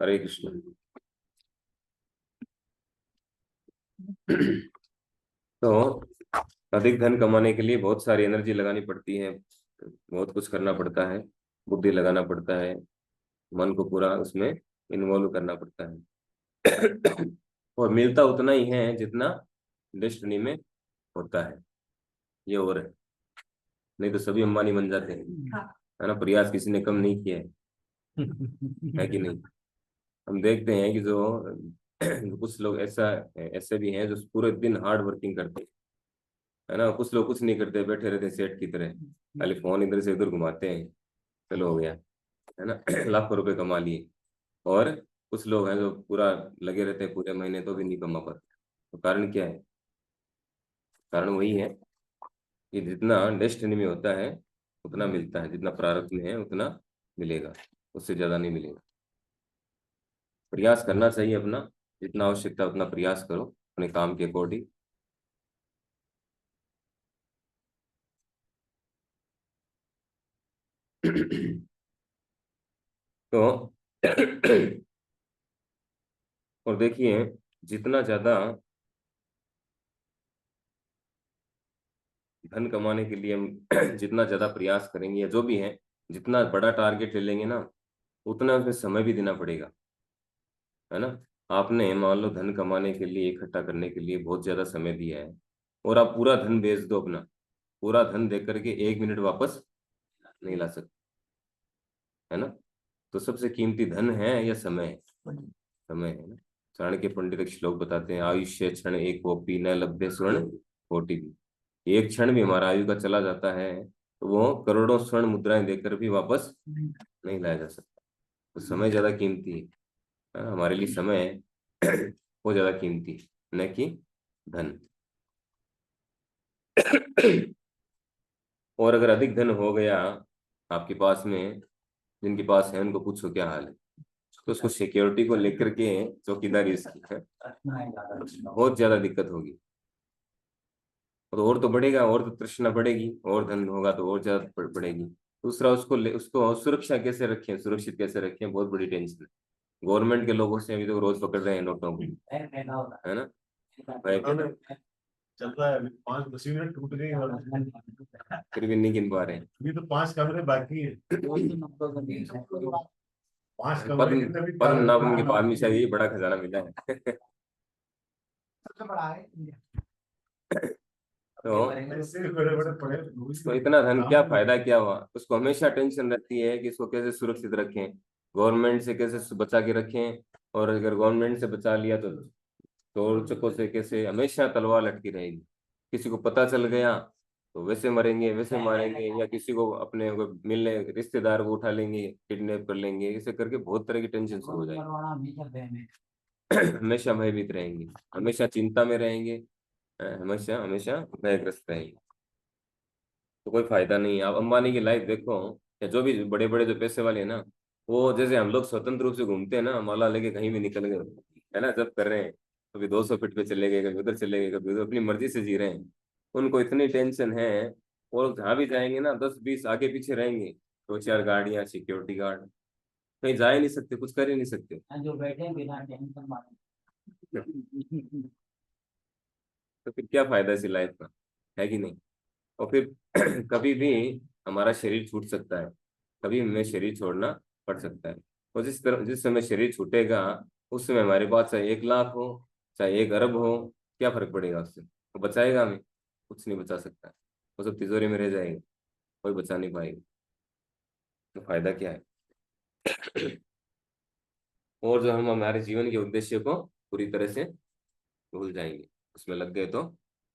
हरे कृष्ण। तो अधिक धन कमाने के लिए बहुत सारी एनर्जी लगानी पड़ती है, बहुत कुछ करना पड़ता है, बुद्धि लगाना पड़ता है, मन को पूरा उसमें इन्वॉल्व करना पड़ता है। और मिलता उतना ही है जितना डेस्टिनी में होता है, ये और है। नहीं तो सभी अंबानी बन जाते हैं, है ना। प्रयास किसी ने कम नहीं किया है कि नहीं। हम देखते हैं कि जो कुछ लोग ऐसे भी हैं जो पूरे दिन हार्ड वर्किंग करते हैं, है ना। कुछ लोग कुछ नहीं करते, बैठे रहते हैं सेठ की तरह, खाली फोन इधर से उधर घुमाते हैं, चलो हो गया, है ना। लाखों रुपए कमा लिए। और कुछ लोग हैं जो पूरा लगे रहते हैं पूरे महीने तो भी नहीं कमा पाते। तो कारण क्या है? कारण वही है कि जितना डेस्टिनी में होता है उतना मिलता है, जितना प्रारब्ध में है उतना मिलेगा, उससे ज्यादा नहीं मिलेगा। प्रयास करना चाहिए अपना, जितना आवश्यकता उतना प्रयास करो अपने काम के अकॉर्डिंग। तो और देखिए, जितना ज्यादा धन कमाने के लिए हम जितना ज्यादा प्रयास करेंगे या जो भी है, जितना बड़ा टारगेट ले लेंगे ना, उतना उसमें समय भी देना पड़ेगा, है ना। आपने मान लो धन कमाने के लिए, इकट्ठा करने के लिए बहुत ज्यादा समय दिया है, और आप पूरा धन बेच दो अपना, पूरा धन दे करके 1 मिनट वापस नहीं ला सकते, है ना। तो सबसे कीमती धन है या समय है? समय है ना। चाणक्य पंडित एक श्लोक बताते हैं, आयुष्य क्षण एक कोपी न लभ्य स्वर्ण कोटि भी। एक क्षण भी हमारा आयु का चला जाता है तो वो करोड़ों स्वर्ण मुद्राएं देकर भी वापस नहीं लाया जा सकता। तो समय ज्यादा कीमती है ना? हमारे लिए समय वो ज्यादा कीमती है न कि धन। और अगर अधिक धन हो गया आपके पास में, जिनके पास है उनको पूछो क्या हाल है, तो उसको सिक्योरिटी को लेकर के चौकीदारी इसकी है, बहुत ज्यादा दिक्कत होगी। और तो बढ़ेगा, और तो तृष्णा बढ़ेगी, और धन होगा तो और ज्यादा बढ़ेगी। दूसरा, उसको सुरक्षा कैसे रखें, सुरक्षित कैसे रखें, बहुत बड़ी टेंशन है। गवर्नमेंट के लोगों से अभी तो रोज पकड़ रहे हैं नोटों को, है ना। चल रहा है अभी, 5 मशीनें टूट गई और फिर भी नहीं गिन पा रहे हैं। अभी तो 5 कमरे बाकी है। 5 कमरे पद्म के अंदर भी पद्म नाभन के बाद में शायद ये बड़ा खजाना मिला है। तो ऐसे बड़े बड़े पड़े तो इतना धन क्या फायदा, क्या हुआ? उसको हमेशा टेंशन रहती है कि इसको कैसे सुरक्षित रखें, गवर्नमेंट से कैसे बचा के रखें। और अगर गवर्नमेंट से बचा लिया तो चोर चक्कों से कैसे, हमेशा तलवार लटकी रहेगी। किसी को पता चल गया तो वैसे मरेंगे, वैसे मारेंगे, या किसी को अपने को मिलने रिश्तेदार को उठा लेंगे, किडनैप कर लेंगे, ऐसे करके बहुत तरह की टेंशन शुरू हो जाएगी। हमेशा भयभीत रहेंगे, हमेशा चिंता में रहेंगे, हमेशा हमेशा भयग्रस्त रहेंगे। तो कोई फायदा नहीं है। आप अंबानी की लाइफ देखो, या जो भी बड़े बड़े जो पैसे वाले हैं ना, वो जैसे हम लोग स्वतंत्र रूप से घूमते हैं ना, माला लेके कहीं भी निकल गए, है ना, जब कर रहे हैं, कभी 200 फीट पे चले गए, कभी उधर चले गए, कभी उधर, अपनी मर्जी से जी रहे हैं। उनको इतनी टेंशन है, और जहाँ भी जाएंगे ना 10-20 आगे पीछे रहेंगे, 2-4 गाड़ियाँ, सिक्योरिटी गार्ड, कहीं जा ही नहीं सकते, कुछ कर ही नहीं सकते। जो बैठे हैं बिना टेंशन तो फिर क्या फायदा इसी लाइफ का, है कि नहीं। और फिर कभी भी हमारा शरीर छूट सकता है, कभी हमें शरीर छोड़ना पड़ सकता है। और जिस समय शरीर छूटेगा, उस समय हमारे पास चाहे 1 लाख हो, चाहे 1 अरब हो, क्या फर्क पड़ेगा उससे? वो बचाएगा हमें? कुछ नहीं बचा सकता, वो सब तिजोरी में रह जाएगा, कोई बचा नहीं पाएगा। तो फायदा क्या है? और जो हम हमारे जीवन के उद्देश्य को पूरी तरह से भूल जाएंगे, उसमें लग गए तो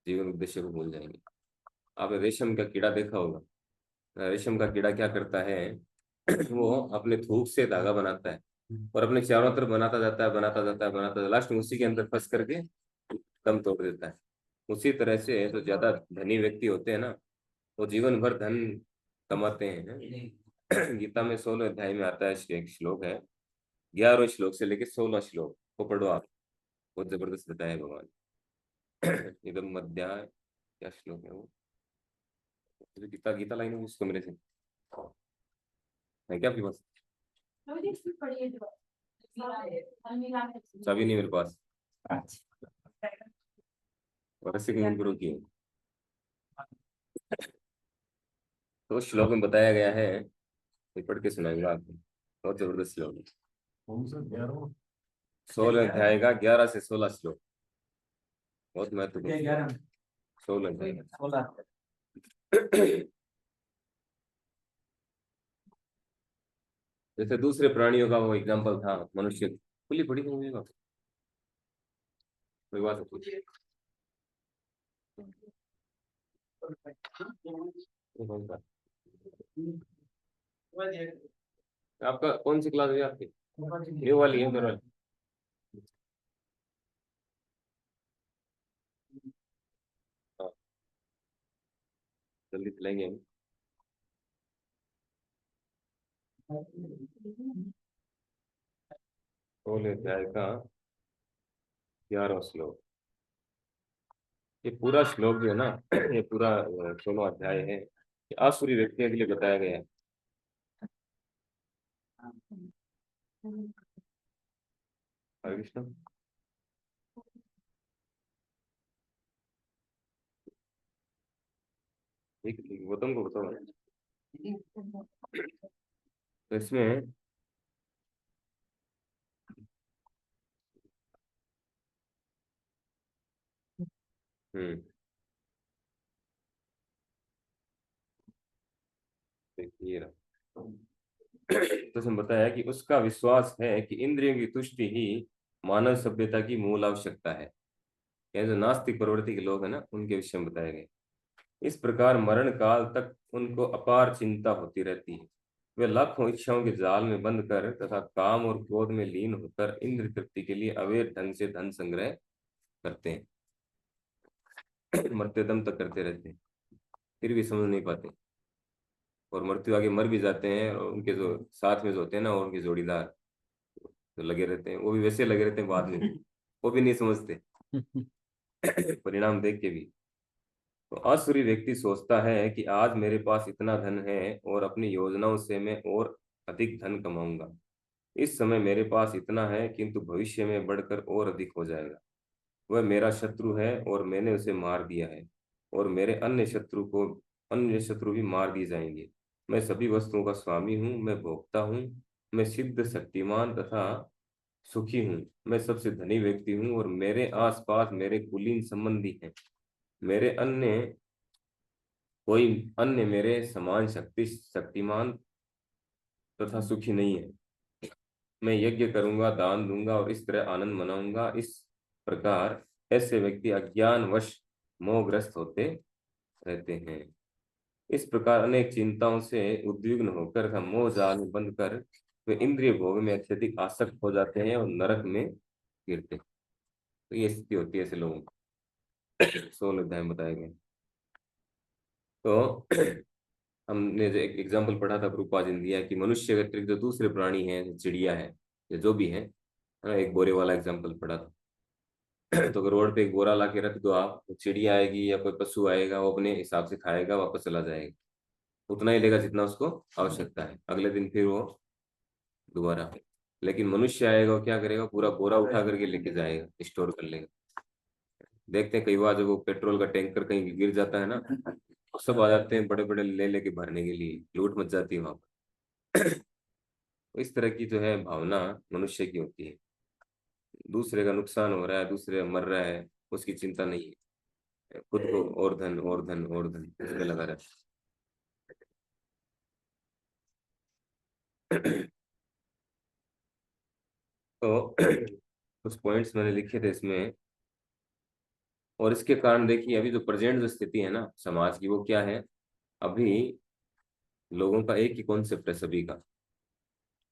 जीवन उद्देश्य को भूल जाएंगे। आपने रेशम का कीड़ा देखा होगा। रेशम का कीड़ा क्या करता है? वो अपने थूक से धागा बनाता है, और अपने चारों तरफ बनाता जाता है, बनाता जाता है, बनाता जाता है, लास्ट में उसी के अंदर फंस करके दम तोड़ देता है। उसी तरह से जो ज्यादा धनी व्यक्ति होते हैं ना, वो जीवन भर धन कमाते हैं। गीता में 16 अध्याय में आता है, एक श्लोक है, 11 श्लोक से लेके 16 श्लोक को पढ़ो आप, बहुत जबरदस्त बताया है भगवान। एकदम अध्याय, क्या श्लोक है वो? गीता गीता लाइन है उसको मेरे से है क्या आपके पास? चाबी नहीं मेरे पास। अच्छा। और रस्सी की गुरु की। तो श्लोक में बताया गया है, ये पढ़ के सुनाएंगे आपको, बहुत जबरदस्त श्लोक है। कौन सा 11वां? 16 अध्याय का 11 से 16 श्लोक, बहुत महत्वपूर्ण। 11 16 अध्याय का। 16। जैसे दूसरे प्राणियों का वो एग्जाम्पल था, मनुष्य खुली पड़ी होंगी बात, कोई बात नहीं। आपका कौन सी क्लास है आपकी? ये वाली है मेरा। हाँ, जल्दी चलेंगे हम। 16 अध्याय का 11वां श्लोक। ये पूरा श्लोक जो है ना, ये पूरा 16वां अध्याय है, ये आसुरी व्यक्तियों के लिए बताया गया है। हरे कृष्ण। ठीक है, वो तुमको बताओ। तो इसमें देखिए तो उसने बताया कि उसका विश्वास है कि इंद्रियों की तुष्टि ही मानव सभ्यता की मूल आवश्यकता है। यह जो नास्तिक प्रवृत्ति के लोग हैं ना, उनके विषय में बताया गया। इस प्रकार मरण काल तक उनको अपार चिंता होती रहती है। वे लाखों इच्छाओं के जाल में बंद कर तथा काम और क्रोध में लीन होकर इंद्र तृप्ति के लिए अवैध ढंग से धन संग्रह करते हैं। मरते दम तक करते रहते हैं, फिर भी समझ नहीं पाते, और मृत्यु आगे मर भी जाते हैं, और उनके जो साथ में जो होते हैं ना, और उनके जोड़ीदार जो लगे रहते हैं, वो भी वैसे लगे रहते हैं बाद में, वो भी नहीं समझते परिणाम देख के भी। तो आसुरी व्यक्ति सोचता है कि आज मेरे पास इतना धन है और अपनी योजनाओं से मैं और अधिक धन कमाऊंगा। इस समय मेरे पास इतना है, किंतु भविष्य में बढ़कर और अधिक हो जाएगा। वह मेरा शत्रु है और मैंने उसे मार दिया है, और मेरे अन्य शत्रु भी मार दिए जाएंगे। मैं सभी वस्तुओं का स्वामी हूँ, मैं भोगता हूँ, मैं सिद्ध शक्तिमान तथा सुखी हूँ। मैं सबसे धनी व्यक्ति हूँ और मेरे आसपास मेरे कुलीन संबंधी हैं। मेरे अन्य कोई अन्य मेरे समान शक्तिमान तथा सुखी नहीं है। मैं यज्ञ करूंगा, दान दूंगा और इस तरह आनंद मनाऊंगा। इस प्रकार ऐसे व्यक्ति अज्ञानवश मोहग्रस्त होते रहते हैं। इस प्रकार अनेक चिंताओं से उद्विग्न होकर हम मोह जाल में बंद कर वे इंद्रिय भोग में अत्यधिक आसक्त हो जाते हैं और नरक में गिरते हैं। तो ये स्थिति होती है ऐसे लोगों की। 16 अध्याय में बताया गया। तो हमने जो एक एग्जाम्पल पढ़ा था, प्रभुपाद जी ने दिया कि मनुष्य के अतिरिक्त जो दूसरे प्राणी हैं, चिड़िया है या जो भी है ना, एक बोरे वाला एग्जाम्पल पढ़ा था। तो अगर रोड पे एक बोरा ला के रख दो आप, तो चिड़िया आएगी या कोई पशु आएगा, वो अपने हिसाब से खाएगा, वापस चला जाएगा, उतना ही लेगा जितना उसको आवश्यकता है, अगले दिन फिर वो दोबारा। लेकिन मनुष्य आएगा, वो क्या करेगा, पूरा बोरा उठा करके लेके जाएगा, स्टोर कर लेगा। देखते हैं कई बार जब वो पेट्रोल का टैंकर कहीं गिर जाता है ना, तो सब आ जाते हैं बड़े बड़े ले लेके भरने के लिए, लूट मच जाती है वहां पर। तो इस तरह की जो है भावना मनुष्य की होती है। दूसरे का नुकसान हो रहा है, दूसरे मर रहा है, उसकी चिंता नहीं है, खुद को और धन और धन और धन इसमें लगा रहता है। तो कुछ पॉइंट्स मैंने लिखे थे इसमें, और इसके कारण देखिए अभी जो प्रेजेंट जो स्थिति है ना समाज की, वो क्या है। अभी लोगों का एक ही कॉन्सेप्ट है सभी का,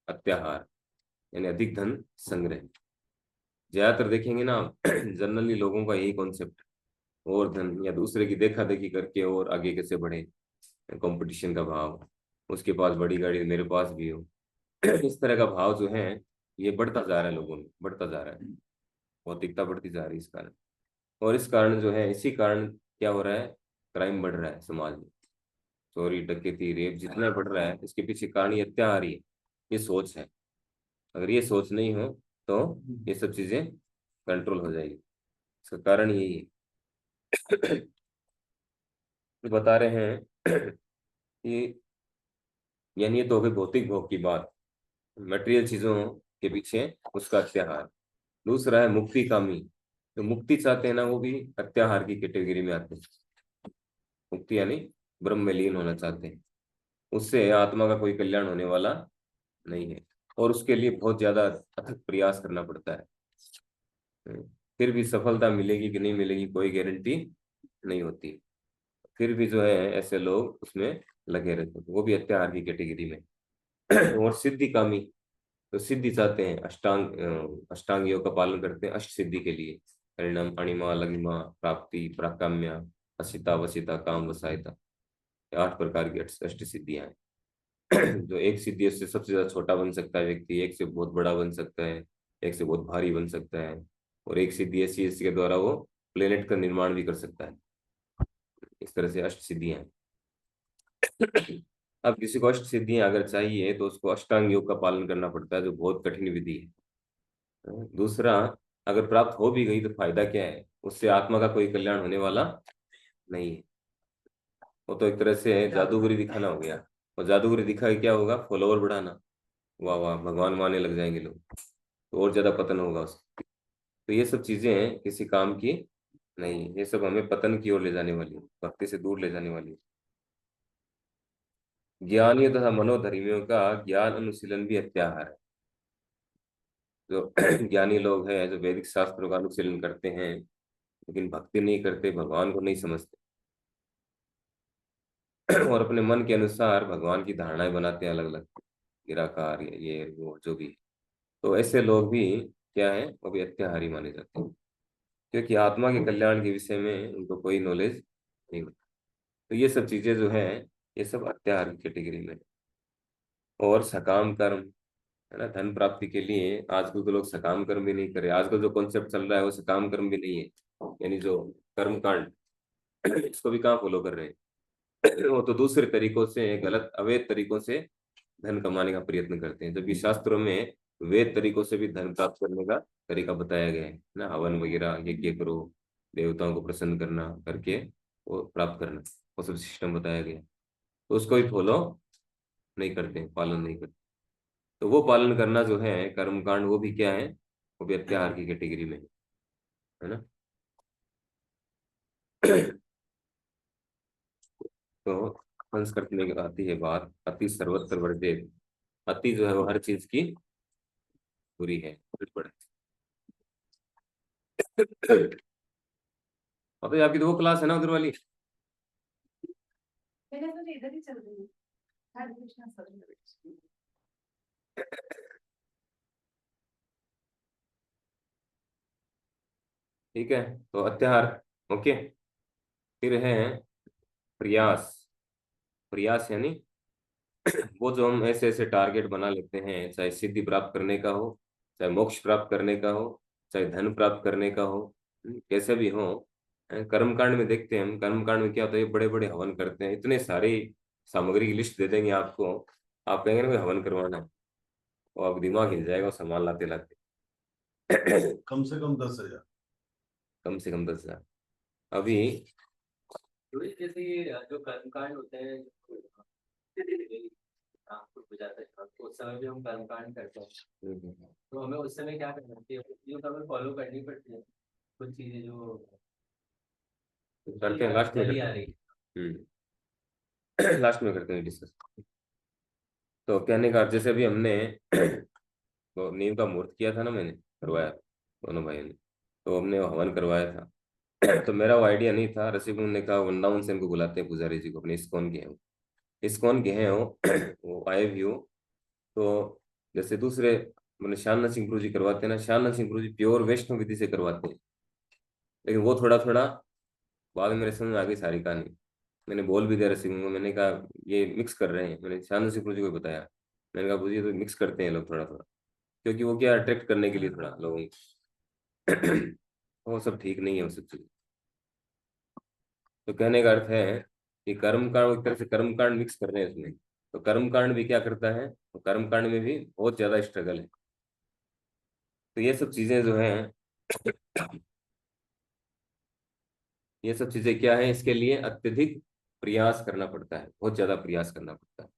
अत्याहार, यानी अधिक धन संग्रह। ज्यादातर देखेंगे ना जनरली लोगों का यही कॉन्सेप्ट, और धन या दूसरे की देखा देखी करके और आगे कैसे बढ़े, कंपटीशन का भाव, उसके पास बड़ी गाड़ी मेरे पास भी हो। इस तरह का भाव जो है ये बढ़ता जा रहा है, लोगों में बढ़ता जा रहा है, भौतिकता बढ़ती जा रही है इस कारण। और इस कारण जो है, इसी कारण क्या हो रहा है, क्राइम बढ़ रहा है समाज में। चोरी डकैती रेप जितना बढ़ रहा है, इसके पीछे कारण ये अत्याचार ही है, ये सोच है। अगर ये सोच नहीं हो तो ये सब चीजें कंट्रोल हो जाएगी। इसका कारण यही है। बता रहे हैं कि यानी ये तो हो गई भौतिक भोग की बात, मटेरियल चीजों के पीछे उसका अत्याहार। दूसरा है मुक्ति कामी, जो मुक्ति चाहते हैं ना वो भी अत्याहार की कैटेगरी में आते हैं। मुक्ति यानी ब्रह्म में लीन होना चाहते हैं, उससे आत्मा का कोई कल्याण होने वाला नहीं है, और उसके लिए बहुत ज्यादा अथक प्रयास करना पड़ता है। फिर भी सफलता मिलेगी कि नहीं मिलेगी कोई गारंटी नहीं होती। फिर भी जो है ऐसे लोग उसमें लगे रहते हैं, वो भी अत्याहार की कैटेगरी में। और सिद्धि कामी, तो सिद्धि चाहते हैं, अष्टांग योग का पालन करते हैं अष्ट सिद्धि के लिए। परिणाम, अणिमा, लघिमा, प्राप्ति, प्राकाम्य, असिता, वसिता, काम, वसायता, ये 8 प्रकार की अष्ट सिद्धियां हैं। जो एक सिद्धि है उससे सबसे ज्यादा छोटा बन सकता है व्यक्ति, एक से बहुत बड़ा बन सकता है, एक से बहुत भारी बन सकता है, और एक सिद्धि ऐसी है इसके द्वारा वो प्लेनेट का निर्माण भी कर सकता है। इस तरह से अष्ट सिद्धियां हैं। अब किसी को अष्ट सिद्धियां अगर चाहिए तो उसको अष्टांग योग का पालन करना पड़ता है, जो बहुत कठिन विधि है। दूसरा, अगर प्राप्त हो भी गई तो फायदा क्या है, उससे आत्मा का कोई कल्याण होने वाला नहीं है। वो तो एक तरह से जादूगरी दिखाना हो गया, और जादूगरी दिखा के क्या होगा, फॉलोवर बढ़ाना, वाह वाह भगवान मानने लग जाएंगे लोग, तो और ज्यादा पतन होगा उसका। तो ये सब चीजें हैं किसी काम की नहीं, ये सब हमें पतन की ओर ले जाने वाली, भक्ति से दूर ले जाने वाली। ज्ञानियों तथा मनोधर्मियों का ज्ञान अनुशीलन भी अत्याहार है। जो ज्ञानी लोग हैं, जो वैदिक शास्त्रों का अनुशीलन करते हैं लेकिन भक्ति नहीं करते, भगवान को नहीं समझते, और अपने मन के अनुसार भगवान की धारणाएं बनाते हैं अलग अलग, निराकार या ये वो जो भी। तो ऐसे लोग भी क्या है, वो भी अत्याहारी माने जाते हैं, क्योंकि आत्मा के कल्याण के विषय में उनको कोई नॉलेज नहीं होती। तो ये सब चीजें जो है ये सब अत्याहार की कैटेगरी में है। और सकाम कर्म, है ना, धन प्राप्ति के लिए आजकल तो लोग सकाम कर्म भी नहीं करे, आजकल जो कॉन्सेप्ट चल रहा है वो सकाम कर्म भी नहीं है, यानी जो कर्म कांड, इसको भी कहाँ फॉलो कर रहे हैं। वो तो दूसरे तरीकों से, गलत अवैध तरीकों से धन कमाने का प्रयत्न करते हैं, जबकि शास्त्रों में वैध तरीकों से भी धन प्राप्त करने का तरीका बताया गया है ना, हवन वगैरह यज्ञ करो, देवताओं को प्रसन्न करना करके वो प्राप्त करना, वो सब सिस्टम बताया गया है। तो उसको भी फॉलो नहीं करते, पालन नहीं करते। तो वो पालन करना जो है कर्म कांड, वो भी क्या है, वो भी अत्याहार की कैटेगरी में है ना। तो संस्कृत में आती है बात, अति सर्वत्र वर्जित। अति जो है वो हर चीज की बुरी है, गड़बड़ है। और तो आपकी तो वो क्लास है ना उधर वाली। मैंने तो इधर ही चल रही है। हरे कृष्णा सर। ठीक है, तो अत्याहार ओके। फिर है प्रयास। प्रयास यानी वो जो हम ऐसे ऐसे टारगेट बना लेते हैं, चाहे सिद्धि प्राप्त करने का हो, चाहे मोक्ष प्राप्त करने का हो, चाहे धन प्राप्त करने का हो, कैसे भी हो। कर्म कांड में देखते हैं हम, कर्म कांड में क्या होता है, बड़े बड़े हवन करते हैं, इतने सारी सामग्री की लिस्ट दे देंगे आपको, आप कहेंगे ना कोई हवन करवाना है, और आप दिमाग हिल जाएगा वो सामान लाते लाते। कम से कम 10,000। कम से कम 10,000। अभी तो जैसे ये जो कर्मकांड होते हैं, नागपुर को जाते हैं तो उस समय भी हम कर्मकांड करते हैं, तो हमें उस समय क्या करना चाहिए, चीजों को हमें फॉलो करनी पड़ती है, कुछ चीजें जो करते हैं, लास्ट में चली करते आ हैं। रही लास्ट में करते हैं डिस्कस। तो कहने का अर्थ, जैसे अभी हमने तो नींव का मुहूर्त किया था ना, मैंने करवाया दोनों भाइयों ने, तो हमने वो हवन करवाया था। तो मेरा वो आइडिया नहीं था, रसिक ने कहा वृंदावन से इनको बुलाते हैं पुजारी जी को, अपने इस्कॉन के हैं वो, इस्कॉन के हैं वो। वो आए भी हो। तो जैसे दूसरे मैंने श्यामनाथ सिंह गुरु जी करवाते हैं ना, श्यामनाथ सिंह गुरु जी प्योर वैष्णव विधि से करवाते हैं, लेकिन वो थोड़ा थोड़ा बाद में मेरे समझ में आ गई सारी कहानी। मैंने बोल भी दिया रसिक को, मैंने कहा ये मिक्स कर रहे हैं, मैंने श्यामनाथ सिंह गुरु जी को बताया, मैंने कहा बुझिए तो मिक्स करते हैं लोग थोड़ा थोड़ा, क्योंकि वो क्या अट्रैक्ट करने के लिए थोड़ा लोगों को। वो सब ठीक नहीं है वो सब चीज। तो कहने का अर्थ है कि कर्म कांड एक तरह से कर्म कांड मिक्स कर रहे हैं इसमें। तो कर्म कांड भी क्या करता है, तो कर्म कांड में भी बहुत ज्यादा स्ट्रगल है, तो ये सब चीजें जो हैं, ये सब चीजें क्या है, इसके लिए अत्यधिक प्रयास करना पड़ता है, बहुत ज्यादा प्रयास करना पड़ता है।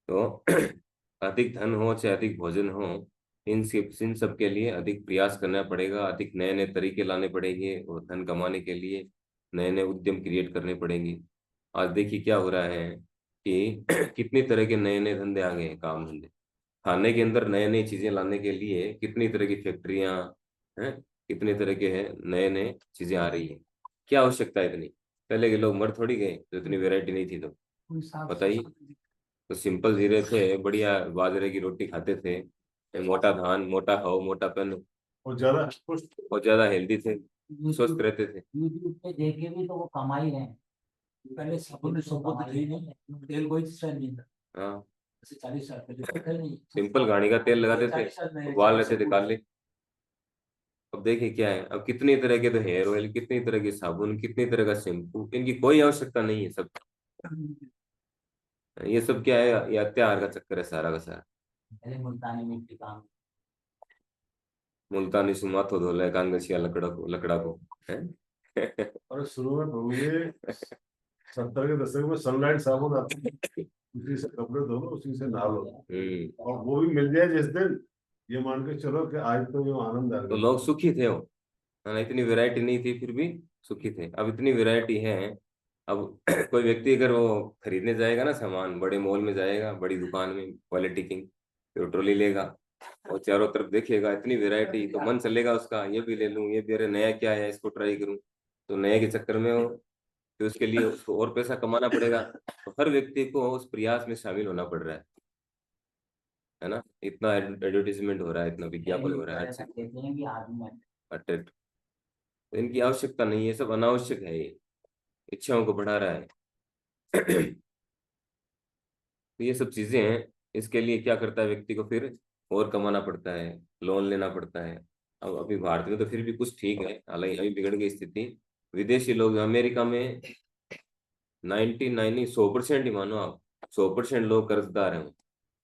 तो अधिक धन हो चाहे अधिक भोजन हो, इन सब के लिए अधिक प्रयास करना पड़ेगा, अधिक नए नए तरीके लाने पड़ेंगे, और धन कमाने के लिए नए नए उद्यम क्रिएट करने पड़ेंगे। आज देखिए क्या हो रहा है कि कितनी तरह के नए नए धंधे आ गए हैं, काम धंधे। खाने के अंदर नए नई चीजें लाने के लिए कितनी तरह की फैक्ट्रियां हैं, कितने तरह के हैं, नए नए चीजें आ रही हैं। क्या आवश्यकता है इतनी? पहले के लोग मर थोड़ी गए, तो इतनी वैरायटी नहीं थी, तो बताइए। तो सिंपल जीरे थे, बढ़िया बाजरे की रोटी खाते थे, मोटा धान, मोटा हो, मोटा पेन, और ज्यादा और ज्यादा हेल्दी थे, स्वस्थ रहते थे। यूट्यूब पे देखे भी तो वो कमा ही रहे हैं। पहले सबूत सबूत थे नहीं, तेल कोई चीज नहीं था। हाँ, ऐसे 40 साल पहले तो थे नहीं। सिंपल घानी का तेल लगाते थे, 40 साल में बाल रहते थे काले। अब देखिए क्या है, अब कितनी तरह के तो हेयर ऑयल, कितनी तरह के साबुन, कितनी तरह का शैम्पू, इनकी कोई आवश्यकता नहीं है सब। ये सब क्या है, ये अत्याहार का चक्कर है सारा का सारा। पहले मुल्तानी मिट्टी काम। मुल्तानी सुमातो धोले कांगसिया लकड़ा को है। और शुरू में प्रभु ये 70 के दशक में सनलाइट साबुन आती थी, उसी से कपड़े धो लो, उसी से नहा लो, और वो भी मिल जाए जिस दिन, ये मान के चलो कि आज तो ये आनंद आ तो गया। लोग सुखी थे वो, है ना, इतनी वैरायटी नहीं थी फिर भी सुखी थे। अब इतनी वैरायटी है। अब कोई व्यक्ति अगर वो खरीदने जाएगा ना सामान, बड़े मॉल में जाएगा, बड़ी दुकान में, क्वालिटी किंग, फिर ट्रॉली लेगा और चारों तरफ देखेगा इतनी वैरायटी, तो मन चलेगा उसका, ये भी ले लूं, ये भी, अरे नया क्या है, इसको ट्राई करूं। तो नए के चक्कर में वो, तो उसके लिए उसको और पैसा कमाना पड़ेगा। तो हर व्यक्ति को उस प्रयास में शामिल होना पड़ रहा है ना। इतना एडवर्टीजमेंट हो रहा है, इतना विज्ञापन हो रहा है हर चीज। कहते हैं कि आदमी अट्रैक्ट, तो इनकी आवश्यकता नहीं है, सब अनावश्यक है, ये इच्छाओं को बढ़ा रहा है। तो ये सब चीजें हैं। इसके लिए क्या करता है व्यक्ति को, फिर और कमाना पड़ता है, लोन लेना पड़ता है। अब अभी भारत में तो फिर भी कुछ ठीक है, हालांकि अभी बिगड़ गई स्थिति। विदेशी लोग अमेरिका में 100% ही मानो आप, 100% लोग कर्जदार हैं,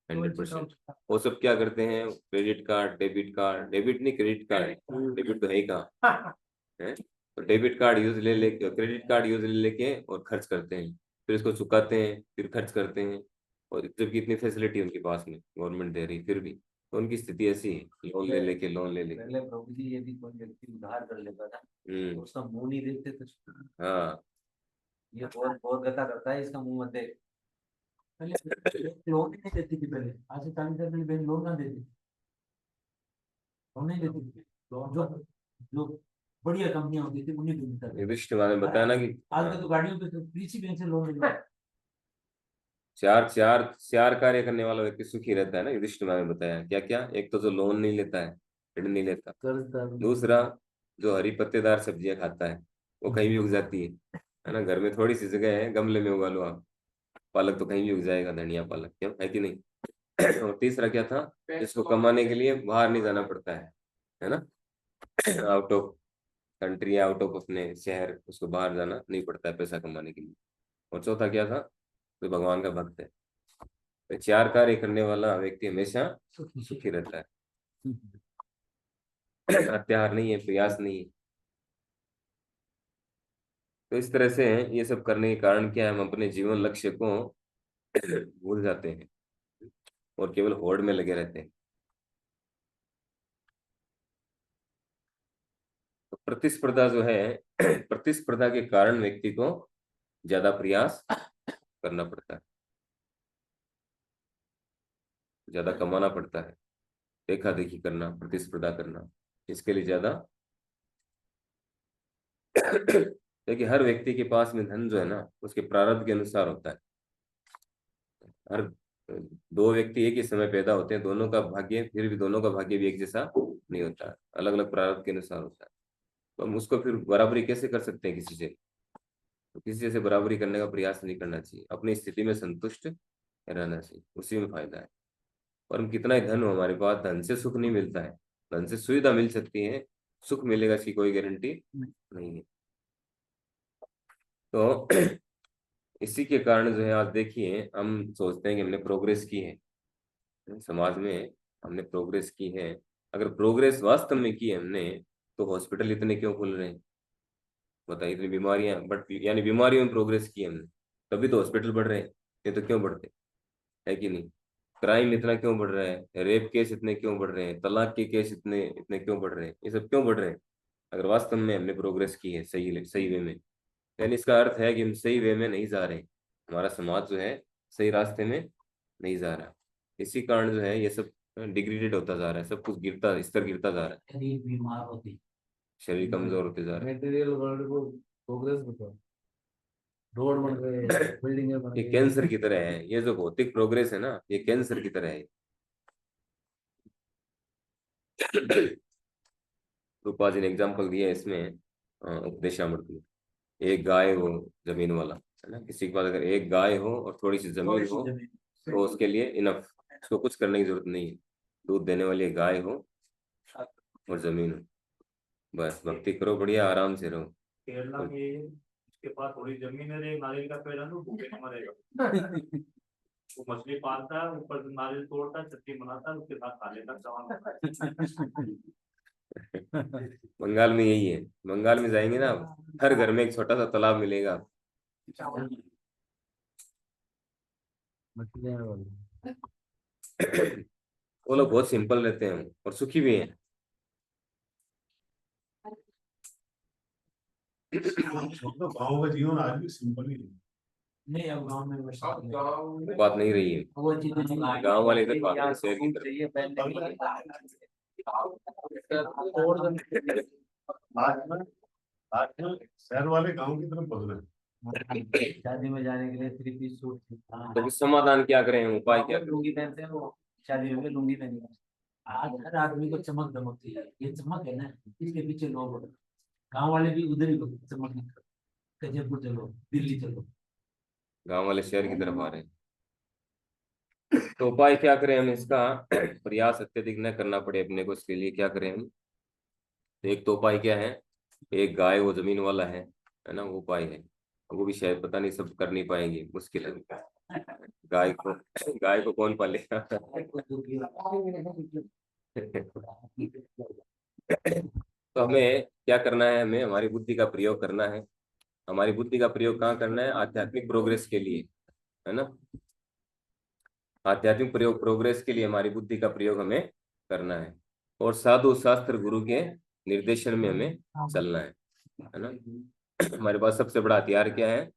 100%। वो सब क्या करते हैं, credit card, debit card, debit नहीं क्रेडिट कार्ड, डेबिट तो है ही कहाँ है। तो डेबिट कार्ड यूज ले लेके, क्रेडिट कार्ड यूज ले लेके और खर्च करते हैं, फिर इसको चुकाते हैं, फिर खर्च करते हैं। और जबकि इतनी फैसिलिटी उनके पास में गवर्नमेंट दे रही, फिर भी तो उनकी स्थिति ऐसी है, लोन ले लेके, लोन ले लेके। पहले प्रभु जी यदि कोई व्यक्ति उधार कर लेता था तो हम्म। उसका मुंह नहीं देखते थे। हाँ। ये बहुत बहुत गलत करता है, इसका मुंह मत देख। पहले लोन नहीं देती थी, पहले आज से 40 साल पहले बैंक लोन ना देती, लोन नहीं देती थी। जो जो बढ़िया कंपनियां होती थी उन्हीं को मिलता था। युधिष्ठिर महाराज ने बताया ना कि आजकल तो गाड़ियों पे तो कृषि बैंक से लोन ले लो। चार चार चार कार्य करने वाला व्यक्ति सुखी रहता है ना, युधिष्ठिर महाराज ने बताया क्या क्या। एक तो जो लोन नहीं लेता है, ऋण नहीं लेता। दूसरा, जो हरी पत्तेदार सब्जियां खाता है, वो कहीं भी उग जाती है ना। घर में थोड़ी सी जगह है, गमले में उगा लो आप, पालक तो कहीं भी उग जाएगा, धनिया पालक, क्यों, है कि नहीं। और तीसरा क्या था, जिसको कमाने के लिए बाहर नहीं जाना पड़ता है ना, out of country, out of अपने शहर, उसको बाहर जाना नहीं पड़ता है पैसा कमाने के लिए। और चौथा क्या था, तो भगवान का भक्त है। तो चार कार्य करने वाला व्यक्ति हमेशा सुखी रहता है। अत्याहार नहीं है, प्रयास नहीं है। तो इस तरह से ये सब करने के कारण क्या है, हम अपने जीवन लक्ष्य को भूल जाते हैं और केवल होड़ में लगे रहते हैं। तो प्रतिस्पर्धा जो है, प्रतिस्पर्धा के कारण व्यक्ति को ज्यादा प्रयास करना पड़ता है, ज्यादा कमाना पड़ता है, देखा देखी करना, प्रतिस्पर्धा करना, इसके लिए ज्यादा। देखिए हर व्यक्ति के पास में धन जो है ना, उसके प्रारब्ध के अनुसार होता है। हर दो व्यक्ति एक ही समय पैदा होते हैं, दोनों का भाग्य, फिर भी दोनों का भाग्य भी एक जैसा नहीं होता है, अलग अलग प्रारब्ध के अनुसार होता है। तो हम उसको फिर बराबरी कैसे कर सकते हैं किसी से? तो किसी से बराबरी करने का प्रयास नहीं करना चाहिए, अपनी स्थिति में संतुष्ट रहना चाहिए, उसी में फायदा है। और हम कितना ही धन हो हमारे पास, धन से सुख नहीं मिलता है। धन से सुविधा मिल सकती है, सुख मिलेगा इसकी कोई गारंटी नहीं है। तो इसी के कारण जो है, आज देखिए हम सोचते हैं कि हमने प्रोग्रेस की है समाज में, हमने प्रोग्रेस की है, अगर प्रोग्रेस वास्तव में की हमने तो हॉस्पिटल इतने क्यों खुल रहे हैं? बताइए, इतनी बीमारियां, बट यानी बीमारियों में प्रोग्रेस की हमने, तभी तो हॉस्पिटल बढ़ रहे हैं, ये तो क्यों बढ़ते, है कि नहीं? क्राइम इतना क्यों बढ़ रहा है, रेप केस इतने क्यों बढ़ रहे हैं, तलाक के केस इतने इतने क्यों बढ़ रहे हैं, ये सब क्यों बढ़ रहे हैं? अगर वास्तव में हमने प्रोग्रेस की है सही सही वे में, यानी इसका अर्थ है कि हम सही वे में नहीं जा रहे, हमारा समाज जो है सही रास्ते में नहीं जा रहा। इसी कारण जो है ये सब डिग्रेडेड होता जा रहा है, सब कुछ गिरता, स्तर गिरता जा रहा है, शरीर बीमार होती, शरीर कमजोर होते जा रहे मटेरियल वर्ल्ड को प्रोग्रेस बताओ, रोड बन रहे, बिल्डिंगें बन हैं। ये रही कैंसर की तरह है, ये जो भौतिक प्रोग्रेस है ना, ये कैंसर की तरह है। रूपा जी ने एग्जाम्पल दिया है इसमें, उपदेशामृत में, एक गाय हो जमीन वाला, है ना, किसी के पास अगर एक गाय हो और थोड़ी सी जमीन हो तो उसके लिए इनफ, उसको कुछ करने की जरूरत नहीं है, दूध देने वाली एक गाय हो और जमीन हो, बस भक्ति करो, बढ़िया आराम से रहो। केरला में उसके पास थोड़ी जमीन है, एक नारियल का पेड़ है, तो भूखे नहीं मरेगा। वो मछली पालता है, ऊपर से नारियल तोड़ता है, चटनी बनाता है, उसके साथ खा लेता है, चावल। बंगाल में यही है, बंगाल में जाएंगे ना आप, हर घर में एक छोटा सा तालाब मिलेगा। मछलियाँ वाली। वो लोग बहुत सिंपल रहते हैं और सुखी भी हैं। तो गाँव का जीवन आज भी सिंपल ही है। नहीं, अब गाँव में बस वो बात नहीं रही है, वो चीजें नहीं, गांव वाले इधर भाग रहे हैं शहर की तरफ। चाहिए पहले आज में आज में शहर वाले गांव की तरफ बदले। शादी में जाने के लिए 3 पीस सूट, तो फिर समाधान क्या करें, उपाय क्या करें? लुंगी पहनते हैं वो, शादी में लुंगी पहनते हैं। आज हर आदमी को चमक दमक चाहिए, ये चमक है ना, इसके पीछे लोग, गांव वाले भी उधर ही चमक निकल, जयपुर चलो, दिल्ली चलो। गांव वाले शहर की तरफ आ रहे हैं, तो उपाय क्या करें हम इसका? प्रयास अत्यधिक न करना पड़े अपने को, इसके लिए क्या करें हम? तो एक तो उपाय क्या है, एक गाय वो जमीन वाला है ना, वो उपाय है, वो भी शायद पता नहीं सब कर नहीं पाएंगे, मुश्किल है। गाय को कौन पालेगा? तो हमें क्या करना है, हमें हमारी बुद्धि का प्रयोग करना है। हमारी बुद्धि का प्रयोग कहाँ करना है? आध्यात्मिक प्रोग्रेस के लिए, है ना, आध्यात्मिक प्रयोग प्रोग्रेस के लिए हमारी बुद्धि का प्रयोग हमें करना है, और साधु शास्त्र गुरु के निर्देशन में हमें चलना है ना। हमारे पास सबसे बड़ा हथियार क्या है?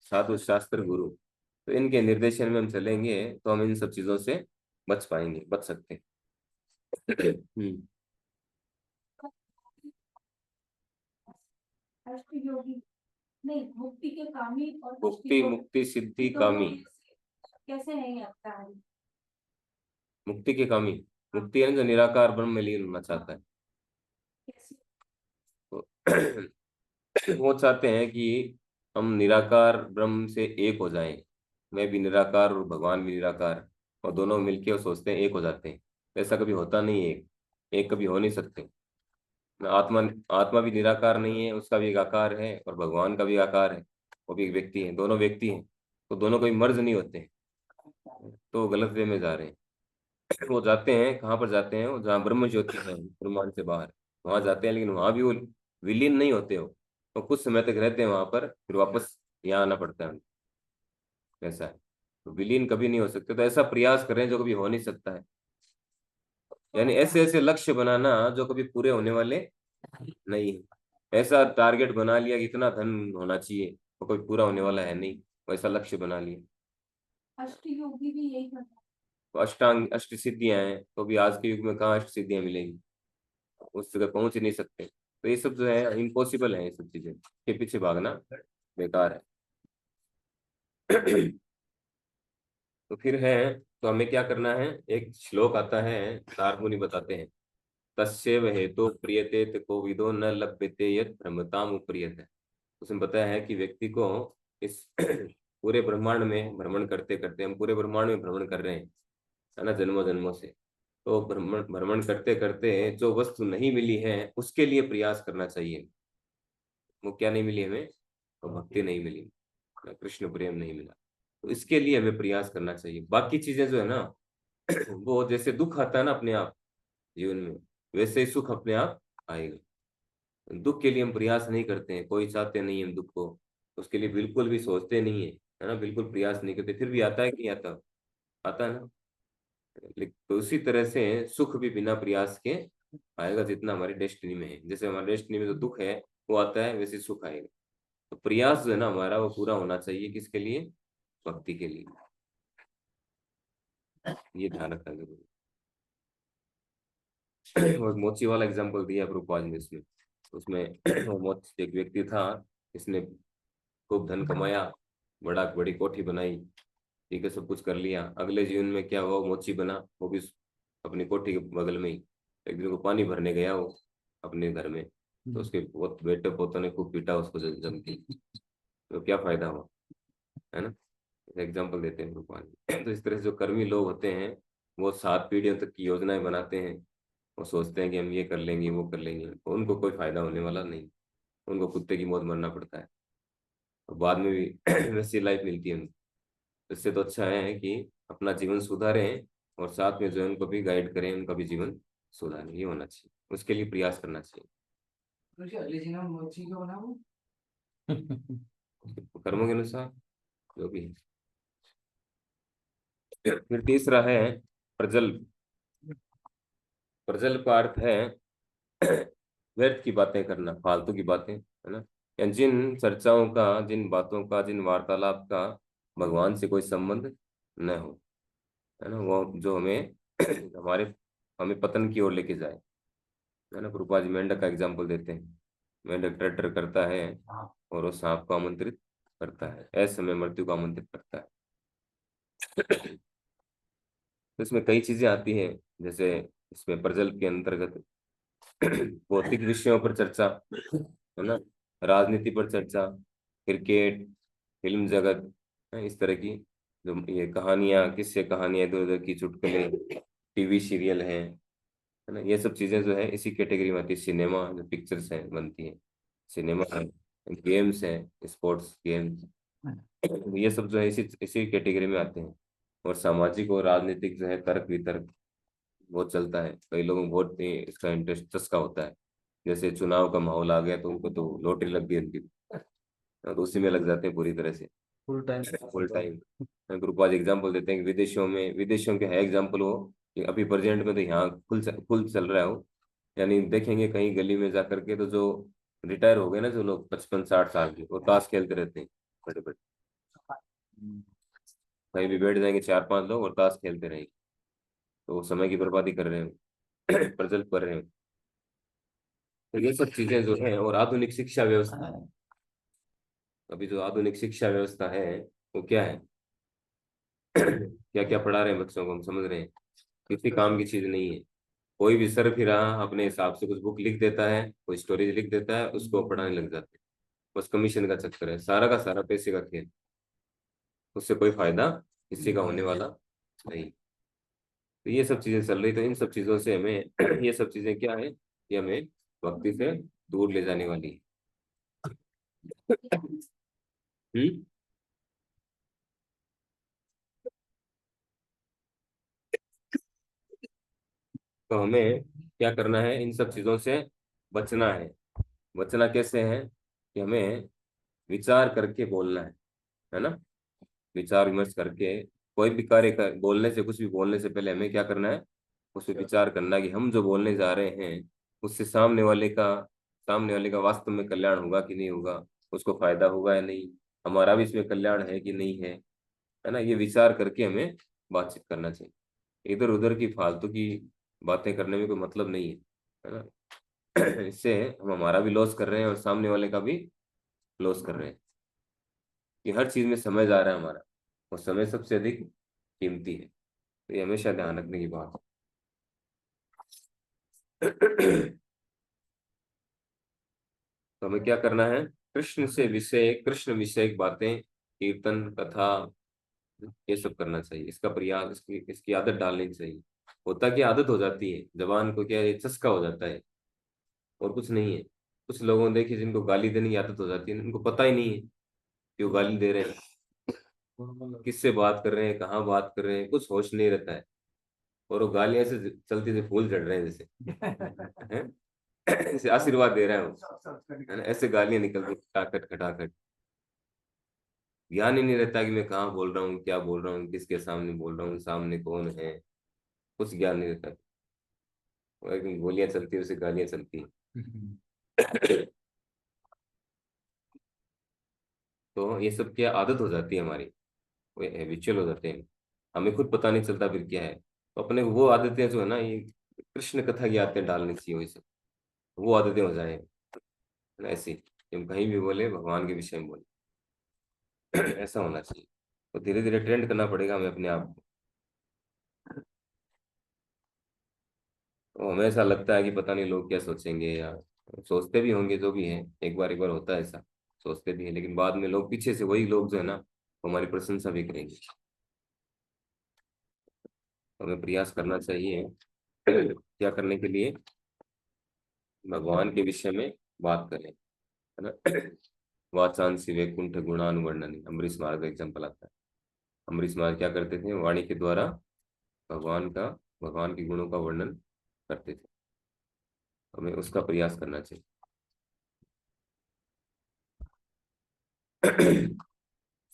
साधु शास्त्र गुरु। तो इनके निर्देशन में हम चलेंगे तो हम इन सब चीजों से बच पाएंगे, बच सकते हैं। अष्ट योगी नहीं, मुक्ति के कामी और मुक्ति मुक्ति सिद्धि कामी। कैसे नहीं आता है? मुक्ति के कामी, मुक्ति है जो निराकार ब्रह्म में लीन होना चाहता है। तो वो चाहते हैं कि हम निराकार ब्रह्म से एक हो जाएं, मैं भी निराकार और भगवान भी निराकार, और दोनों मिलके वो सोचते हैं एक हो जाते हैं। ऐसा कभी होता नहीं है, एक कभी हो नहीं सकते। आत्मा आत्मा भी निराकार नहीं है, उसका भी एक आकार है, और भगवान का भी आकार है, वो भी एक व्यक्ति है, दोनों व्यक्ति हैं, तो दोनों कभी मर्ज नहीं होते, तो गलत वे में जा रहे हैं। वो जाते हैं कहाँ पर जाते हैं? वो जहाँ ब्रह्म ज्योति है, ब्रह्मांड से बाहर, वहां जाते हैं, लेकिन वहां भी वो विलीन नहीं होते हो, तो कुछ समय तक रहते हैं वहां पर, फिर वापस यहाँ आना पड़ता है, ऐसा है। तो विलीन कभी नहीं हो सकते, तो ऐसा प्रयास करें जो कभी हो नहीं सकता है, यानी ऐसे ऐसे लक्ष्य बनाना जो कभी पूरे होने वाले नहीं है। ऐसा टारगेट बना लिया कि इतना धन होना चाहिए, तो कोई पूरा होने वाला है नहीं, वैसा लक्ष्य बना लिया। अष्ट योगी भी यही करता है। तो अष्टांग अष्ट सिद्धियां हैं, तो भी आज के युग में कहाँ अष्ट सिद्धियां मिलेंगी, उस जगह पहुंच ही नहीं सकते। तो ये सब जो है इम्पॉसिबल है, ये सब चीजें के पीछे भागना बेकार है। तो फिर है, तो हमें क्या करना है? एक श्लोक आता है, नारद मुनि बताते हैं, तस्यैव हेतु प्रियते तको विदो न लभ्यते यत् भ्रमताम उप्रियते। उसमें बताया है कि व्यक्ति को इस पूरे ब्रह्मांड में भ्रमण करते करते, हम पूरे ब्रह्मांड में भ्रमण कर रहे हैं, है ना, जन्मों जन्मों से, तो भ्रमण भ्रमण करते करते जो वस्तु नहीं मिली है उसके लिए प्रयास करना चाहिए। वो क्या नहीं मिली हमें? तो भक्ति नहीं मिली, कृष्ण प्रेम नहीं मिला, तो इसके लिए हमें प्रयास करना चाहिए। बाकी चीजें जो है ना, वो जैसे दुख आता है ना अपने आप जीवन में, वैसे ही सुख अपने आप आएगा। दुख के लिए हम प्रयास नहीं करते हैं, कोई चाहते नहीं हम दुख को, उसके लिए बिल्कुल भी सोचते नहीं है ना, बिल्कुल प्रयास नहीं करते, फिर भी आता है कि नहीं आता? आता है ना। लेकिन तो उसी तरह से सुख भी बिना प्रयास के आएगा, जितना हमारी डेस्टिनी में है। जैसे हमारी डेस्टिनी में जो दुख है वो आता है, वैसे सुख आएगा। तो प्रयास जो है ना हमारा, वो पूरा होना चाहिए, किसके लिए? भक्ति के लिए। ये ध्यान रखना जरूरी है। और मोची वाला एग्जांपल दिया प्रभुपाद ने इसमें, उसमें वो मोची एक व्यक्ति था, इसने खूब धन कमाया, बड़ी कोठी बनाई, ठीक है, सब कुछ कर लिया। अगले जीवन में क्या हुआ, वो मोची बना, वो भी अपनी कोठी के बगल में ही। एक दिन को पानी भरने गया वो अपने घर में, तो उसके बेटे पोतों ने खूब पीटा उसको जम के। तो क्या फायदा हुआ, है ना। एग्जाम्पल देते हैं भगवान। तो इस तरह से जो कर्मी लोग होते हैं, वो 7 पीढ़ियों तक की योजनाएं बनाते हैं, वो सोचते हैं कि हम ये कर लेंगे वो कर लेंगे, तो उनको कोई फायदा होने वाला नहीं, उनको कुत्ते की मौत मरना पड़ता है, और बाद में भी वैसी लाइफ मिलती है उनको। इससे तो अच्छा है कि अपना जीवन सुधारें, और साथ में जो है उनको भी गाइड करें, उनका भी जीवन सुधारें, ये होना चाहिए, उसके लिए प्रयास करना चाहिए। अगले जन्म में मोची को बनाओ। कर्मों के अनुसार जो भी है। फिर तीसरा है प्रजल्प। प्रजल्प का अर्थ है व्यर्थ की बातें करना, फालतू की बातें, है ना। या जिन चर्चाओं का, जिन बातों का, जिन वार्तालाप का भगवान से कोई संबंध न हो, है ना, वो जो हमें हमारे हमें पतन की ओर लेके जाए, है ना। प्रभुपाद जी मेंढक का एग्जाम्पल देते हैं। मेंढक ट्रैक्टर करता है और वो सांप को आमंत्रित करता है, ऐसे में मृत्यु को आमंत्रित करता है। तो इसमें कई चीजें आती हैं, जैसे इसमें प्रजल्प के अंतर्गत भौतिक विषयों पर चर्चा, है ना, राजनीति पर चर्चा, क्रिकेट, फिल्म जगत, इस तरह की जो ये कहानियां, किस्से कहानियां, इधर उधर की चुटकुले, टीवी सीरियल हैं, है ना, ये सब चीजें जो है इसी कैटेगरी में आती है। सिनेमा जो पिक्चर्स हैं बनती है, सिनेमा है, गेम्स हैं, स्पोर्ट्स गेम्स, ये सब जो है इसी इसी कैटेगरी में आते हैं। और सामाजिक और राजनीतिक जो है तर्क वितर्क बहुत चलता है, कई लोगों को बहुत इसका इंटरेस्ट चस्का होता है। जैसे चुनाव का माहौल आ गया तो उनको तो लॉटरी लग गई उनकी, तो उसी में लग जाते हैं पूरी तरह से, फुल टाइम। ग्रुप आज एग्जाम्पल देते हैं कि विदेशों के है एग्जाम्पल वो, कि अभी प्रेजेंट में तो यहाँ फुल चल रहा है वो। यानी देखेंगे कहीं गली में जा करके, तो जो रिटायर हो गए ना जो लोग 55-60 साल के, वो ताश खेलते रहते हैं, बड़े बड़े कहीं भी बैठ जाएंगे 4-5 लोग और ताश खेलते रहेंगे, तो वो समय की बर्बादी कर रहे हैं, प्रजल्प कर रहे हैं। तो ये सब चीजें जो है, और आधुनिक शिक्षा व्यवस्था, अभी जो आधुनिक शिक्षा व्यवस्था है वो क्या है, क्या क्या पढ़ा रहे हैं बच्चों को, हम समझ रहे हैं, किसी काम की चीज नहीं है। कोई भी सर फिरा अपने हिसाब से कुछ बुक लिख देता है, कोई स्टोरीज लिख देता है, उसको पढ़ाने लग जाते हैं। बस कमीशन का चक्कर है, सारा का सारा पैसे का खेल, उससे कोई फायदा किसी का होने वाला नहीं। तो ये सब चीजें चल रही, तो इन सब चीजों से हमें ये सब चीजें क्या है, ये हमें भक्ति से दूर ले जाने वाली है। हम्म। तो हमें क्या करना है, इन सब चीजों से बचना है। बचना कैसे है, कि हमें विचार करके बोलना है ना। विचार विमर्श करके कोई भी कार्य बोलने से, कुछ भी बोलने से पहले हमें क्या करना है, उस पर विचार करना है कि हम जो बोलने जा रहे हैं उससे सामने वाले का वास्तव में कल्याण होगा कि नहीं होगा, उसको फायदा होगा या नहीं, हमारा भी इसमें कल्याण है कि नहीं है ना। ये विचार करके हमें बातचीत करना चाहिए। इधर उधर की फालतू की बातें करने में कोई मतलब नहीं है ना। इससे हम हमारा भी लॉस कर रहे हैं और सामने वाले का भी लॉस कर रहे हैं, कि हर चीज में समय जा रहा है हमारा, और समय सबसे अधिक कीमती है। तो ये हमेशा ध्यान रखने की बात है। तो हमें क्या करना है, कृष्ण विषय बातें, कीर्तन कथा, ये सब करना चाहिए। इसका प्रयास, इसकी आदत डालनी चाहिए। होता कि आदत हो जाती है, जवान को क्या, ये चस्का हो जाता है, और कुछ नहीं है। कुछ लोगों ने देखिए जिनको गाली देने की आदत हो जाती है, उनको पता ही नहीं है कि वो गाली दे रहे हैं, किससे बात कर रहे हैं, कहाँ बात कर रहे हैं, कुछ होश नहीं रहता है। और वो गालियां से चलती से फूल चढ़ रहे हैं जैसे, हैं? ऐसे आशीर्वाद दे रहा है वो, है ना, ऐसे गालियां निकलती खटाखट खटाखट। ज्ञान ही नहीं रहता कि मैं कहाँ बोल रहा हूँ, क्या बोल रहा हूँ, किसके सामने बोल रहा हूँ, सामने कौन है, कुछ ज्ञान नहीं रहता। वो एकदम गोलियां चलती है, उसे गालियां चलती है। तो ये सब क्या आदत हो जाती है हमारी, वो हैबिचुअल हो जाते हैं, हमें खुद पता नहीं चलता फिर क्या है। तो अपने को वो आदतें जो है ना, ये कृष्ण कथा की आदतें डालनी चाहिए, वैसे वो आदतें हो जाए, है ना, ऐसी कि हम कहीं भी बोले भगवान के विषय में बोले। ऐसा होना चाहिए। तो धीरे धीरे ट्रेंड करना पड़ेगा हमें अपने आप को। तो हमें ऐसा लगता है कि पता नहीं लोग क्या सोचेंगे, या सोचते भी होंगे, जो भी है, एक बार होता है ऐसा, सोचते भी हैं, लेकिन बाद में लोग पीछे से वही लोग जो है ना, वो हमारी प्रशंसा भी करेंगे। तो हमें प्रयास करना चाहिए क्या करने के लिए, भगवान के विषय में बात करें, है ना। वाचांसी वैकुंठ गुणानुवर्णन, अम्बरीश महाराज का एग्जाम्पल आता है। अम्बरीश महाराज क्या करते थे, वाणी के द्वारा भगवान का, भगवान के गुणों का वर्णन करते थे। हमें उसका प्रयास करना चाहिए।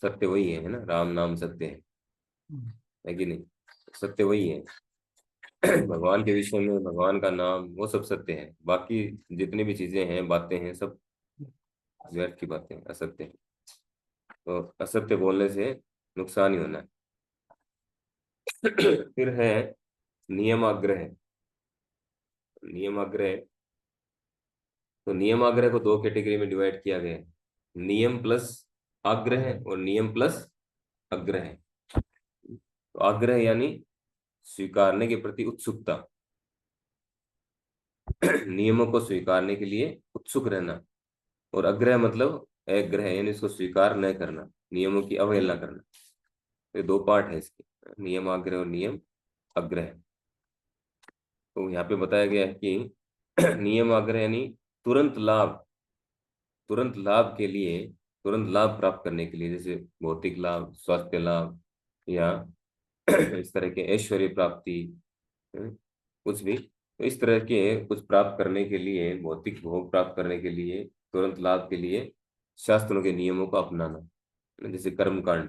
सत्य वही है ना, राम नाम सत्य है कि नहीं, सत्य वही है। भगवान के विषय में भगवान का नाम वो सब सत्य है, बाकी जितनी भी चीजें हैं, बातें हैं, सब व्यर्थ की बातें हैं, असत्य है। तो असत्य बोलने से नुकसान ही होना है। फिर है नियमाग्रह। नियमाग्रह, तो नियमाग्रह को दो कैटेगरी में डिवाइड किया गया है, नियम प्लस आग्रह और नियम प्लस अग्रह। तो आग्रह यानी स्वीकारने के प्रति उत्सुकता, नियमों को स्वीकारने के लिए उत्सुक रहना। और अग्रह मतलब अग्रह यानी इसको स्वीकार न करना, नियमों की अवहेलना करना। ये दो पार्ट है इसके, नियम आग्रह और नियम अग्रह। तो यहाँ पे बताया गया है कि नियम आग्रह यानी तुरंत लाभ, तुरंत लाभ के लिए, तुरंत लाभ प्राप्त करने के लिए, जैसे भौतिक लाभ, स्वास्थ्य लाभ, या इस तरह के ऐश्वर्य प्राप्ति, कुछ भी, तो इस तरह के कुछ प्राप्त करने के लिए, भौतिक भोग प्राप्त करने के लिए, तुरंत लाभ के लिए शास्त्रों के नियमों को अपनाना, जैसे कर्म कांड।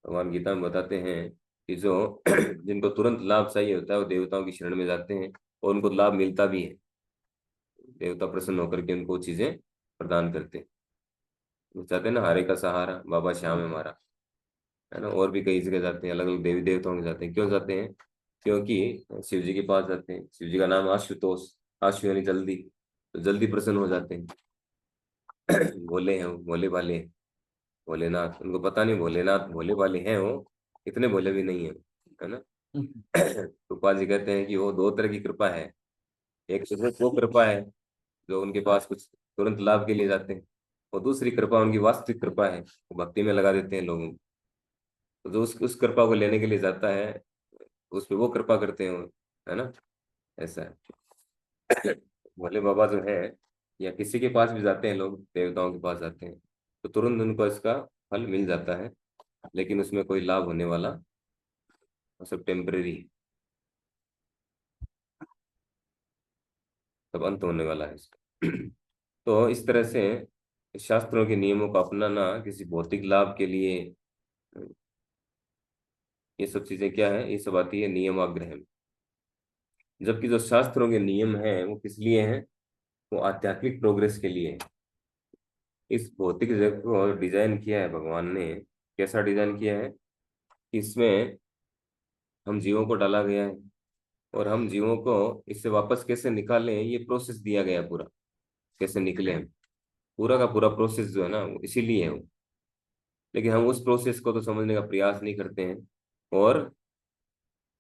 भगवान गीता में बताते हैं कि जो जिनको तुरंत लाभ चाहिए होता है, वो देवताओं की शरण में जाते हैं और उनको लाभ मिलता भी है। देवता प्रसन्न होकर के उनको चीजें प्रदान करते हैं। वो चाहते हैं ना, हरे का सहारा बाबा श्याम है हमारा, है ना। और भी कई जगह जाते हैं, अलग अलग देवी देवताओं के जाते हैं। क्यों जाते हैं? क्योंकि शिव जी के पास जाते हैं, शिव जी का नाम आशुतोष, आशु यानी जल्दी, तो जल्दी प्रसन्न हो जाते हैं। भोले हैं वो, भोले भाले हैं, भोलेनाथ, उनको पता नहीं भोलेनाथ भोले भाले हैं, वो इतने भोले भी नहीं है ना। रूपा जी कहते हैं कि वो दो तरह की कृपा है, एक तो वो कृपा है जो उनके पास कुछ तुरंत लाभ के लिए जाते हैं, और दूसरी कृपा उनकी वास्तविक कृपा है, वो भक्ति में लगा देते हैं लोगों को। तो जो उस कृपा को लेने के लिए जाता है, उस पे वो कृपा करते हैं, है ना, ऐसा है। भोले बाबा जो है, या किसी के पास भी जाते हैं लोग, देवताओं के पास जाते हैं, तो तुरंत उनको इसका फल मिल जाता है, लेकिन उसमें कोई लाभ होने वाला, वो सब टेम्परेरी है, सब अंत होने वाला है इसका। तो इस तरह से शास्त्रों के नियमों को अपनाना किसी भौतिक लाभ के लिए, ये सब चीजें क्या है, ये सब आती है नियम आग्रह में। जबकि जो शास्त्रों के नियम हैं वो किस लिए हैं, वो आध्यात्मिक प्रोग्रेस के लिए है। इस भौतिक जगत को डिजाइन किया है भगवान ने, कैसा डिजाइन किया है, इसमें हम जीवों को डाला गया है, और हम जीवों को इससे वापस कैसे निकालें, ये प्रोसेस दिया गया है पूरा, कैसे निकले हम, पूरा का पूरा प्रोसेस जो है ना, वो इसीलिए है वो। लेकिन हम उस प्रोसेस को तो समझने का प्रयास नहीं करते हैं, और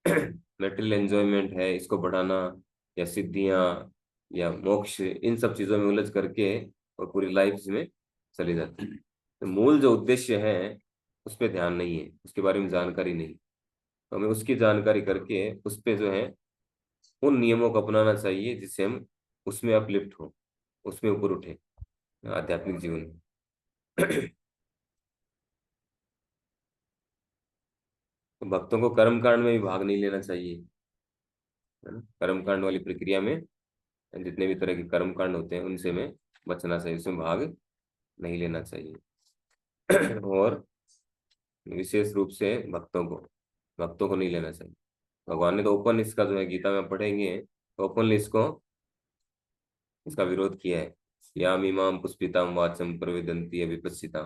मेटेरियल एंजॉयमेंट है इसको बढ़ाना, या सिद्धियां, या मोक्ष, इन सब चीजों में उलझ करके और पूरी लाइफ में चले जाते हैं। तो मूल जो उद्देश्य है उस पर ध्यान नहीं है, उसके बारे में जानकारी नहीं। तो हमें उसकी जानकारी करके उस पे जो है उन नियमों को अपनाना चाहिए, जिससे हम उसमें अपलिफ्ट हो, उसमें ऊपर उठे आध्यात्मिक जीवन में। तो भक्तों को कर्म कांड में भी भाग नहीं लेना चाहिए, है ना। कर्म कांड वाली प्रक्रिया में जितने भी तरह के कर्म कांड होते हैं उनसे में बचना चाहिए, उसमें भाग नहीं लेना चाहिए। और विशेष रूप से भक्तों को नहीं लेना चाहिए। भगवान ने तो ओपन इसका जो है गीता में पढ़ेंगे तो ओपनली इसका विरोध किया है। या मीमां पुष्पितां वाचम प्रवेदन्ति विपस्सिता,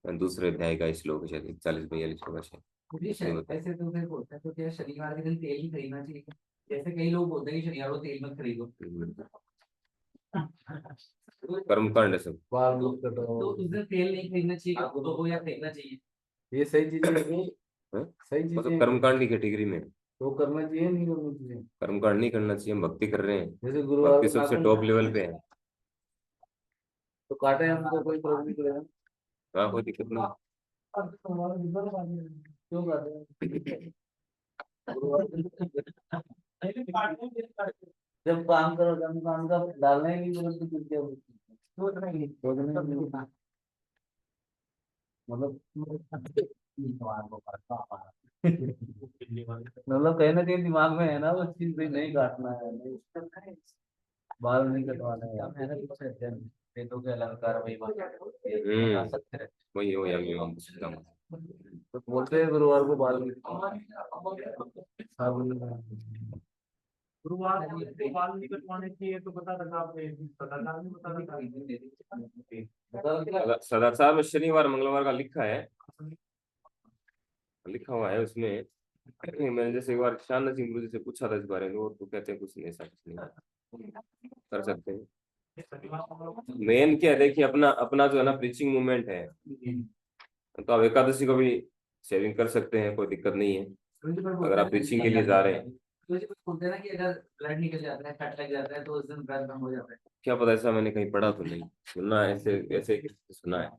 दूसरे अध्याय का श्लोक है, शायद 41-42 का शायद। मुझे ऐसे तो फिर बोलता है तो क्या शनिवार के दिन तेल ही खरीदना चाहिए? जैसे कई लोग बोलते हैं कि शनिवार को तेल मत खरीदो, कर्मकांड है सब। तो उस दिन तेल नहीं खरीदना चाहिए तो या खरीदना चाहिए? ये सही चीजें हैं, हैं? सही वो तो चीजें कर्मकांड की कैटेगरी में है। तो करना चाहिए नहीं करना चाहिए। कर्मकांड नहीं करना चाहिए, हम भक्ति कर रहे हैं, जैसे गुरुवार भक्ति को सबसे नाखून टॉप लेवल पे है। तो काटे हमको कोई फर्क नहीं पड़ेगा। हाँ, कोई दिक्कत नहीं। क्यों काटे हैं? गुरुवार जब काम करो जब काम का डालना ही नहीं जरूरत तो फिर क्या मतलब कहीं ना कहीं दिमाग में है ना वो चीज भाई नहीं काटना है, नहीं बाल नहीं कटवाना है। वेदों के अलंकार वही हम्म, सकते हैं। वही हो या मीमां पुष्पितां। तो बोलते हैं गुरुवार को बाल नहीं गुरुवार को बाल नहीं कटवाने चाहिए तो बता रखा आपने, सदाचार नहीं बता रखा। सदाचार में शनिवार मंगलवार का लिखा हुआ है उसमें। मैंने जैसे एक बार शानदार सिंह गुरु जी से पूछा था इस बारे में, वो तो कहते हैं कुछ नहीं, ऐसा कुछ नहीं कर सकते हैं। मेन क्या है, देखिए अपना अपना जो है ना प्रीचिंग मूवमेंट है, तो आप एकादशी को भी शेयरिंग कर सकते हैं, कोई दिक्कत नहीं है अगर आप प्रीचिंग के लिए जा रहे हैं। तो जैसे बोलते हैं ना कि अगर ब्लड निकल जाता है, कट लग जाता है तो उस दिन व्रत भंग हो जाता है। क्या पता, ऐसा मैंने कहीं पढ़ा तो नहीं, सुना है ऐसे ऐसे किसी से सुना है।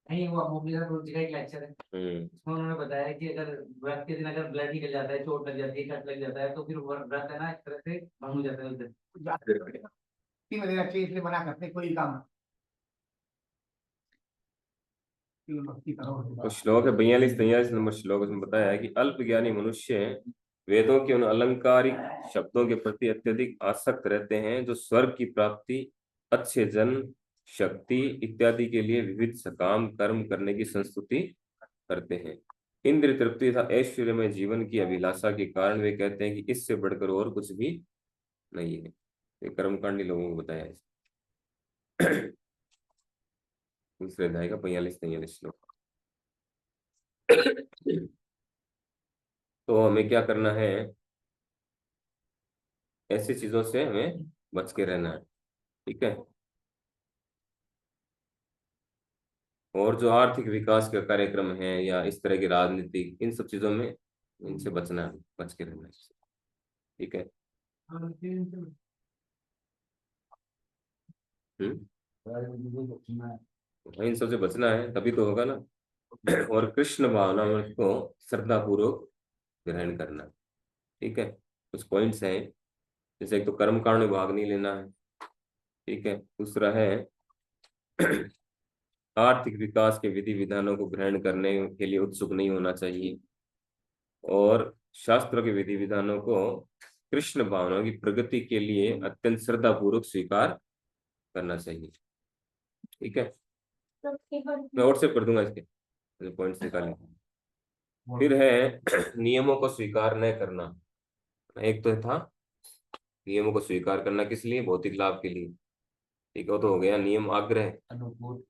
नहीं, वो अमोघ गुरु जी का एक लेक्चर है, हम्म। उसमें उन्होंने बताया कि अगर व्रत के दिन अगर ब्लड निकल जाता है, चोट लग जाती है, कट लग जाता है तो फिर व्रत है ना एक तरह से भंग हो जाता है उस दिन। इसलिए मना करते कोई काम भक्ति करो। तो श्लोक है 42-43 नंबर श्लोक, उसमें बताया है कि अल्पज्ञानी मनुष्य वेदों के उन अलंकारिक शब्दों के प्रति अत्यधिक आसक्त रहते हैं जो स्वर्ग की प्राप्ति, अच्छे जन, शक्ति इत्यादि के लिए विविध सकाम कर्म करने की संस्तुति करते हैं। इंद्रिय तृप्ति तथा ऐश्वर्यमय जीवन की अभिलाषा के कारण वे कहते हैं कि इससे बढ़कर और कुछ भी नहीं है। ये कर्मकांडी लोगों को बताया है। दूसरे अध्याय का 42-43 श्लोक। तो हमें क्या करना है, ऐसी चीजों से हमें बच के रहना है, ठीक है। और जो आर्थिक विकास के कार्यक्रम है या इस तरह की राजनीतिक, इन सब चीजों में इनसे बचना है, बच के रहना है, ठीक है। हाँ, इन सबसे बचना है तभी तो होगा ना। और कृष्ण भावना को श्रद्धा पूर्वक ग्रहण करना, ठीक है। कुछ पॉइंट्स हैं, जैसे एक तो कर्म कांड में भाग नहीं लेना है, ठीक है। दूसरा है आर्थिक विकास के विधि विधानों को ग्रहण करने के लिए उत्सुक नहीं होना चाहिए, और शास्त्रों के विधि विधानों को कृष्ण भावना की प्रगति के लिए अत्यंत श्रद्धा पूर्वक स्वीकार करना चाहिए, ठीक है। मैं व्हाट्सएप कर दूंगा इसके पॉइंट्स निकाले। फिर है नियमों को स्वीकार न करना। एक तो था नियमों को स्वीकार करना किस लिए, भौतिक लाभ के लिए, ठीक है, वो तो हो गया नियम। आग्रह, अनुकूल,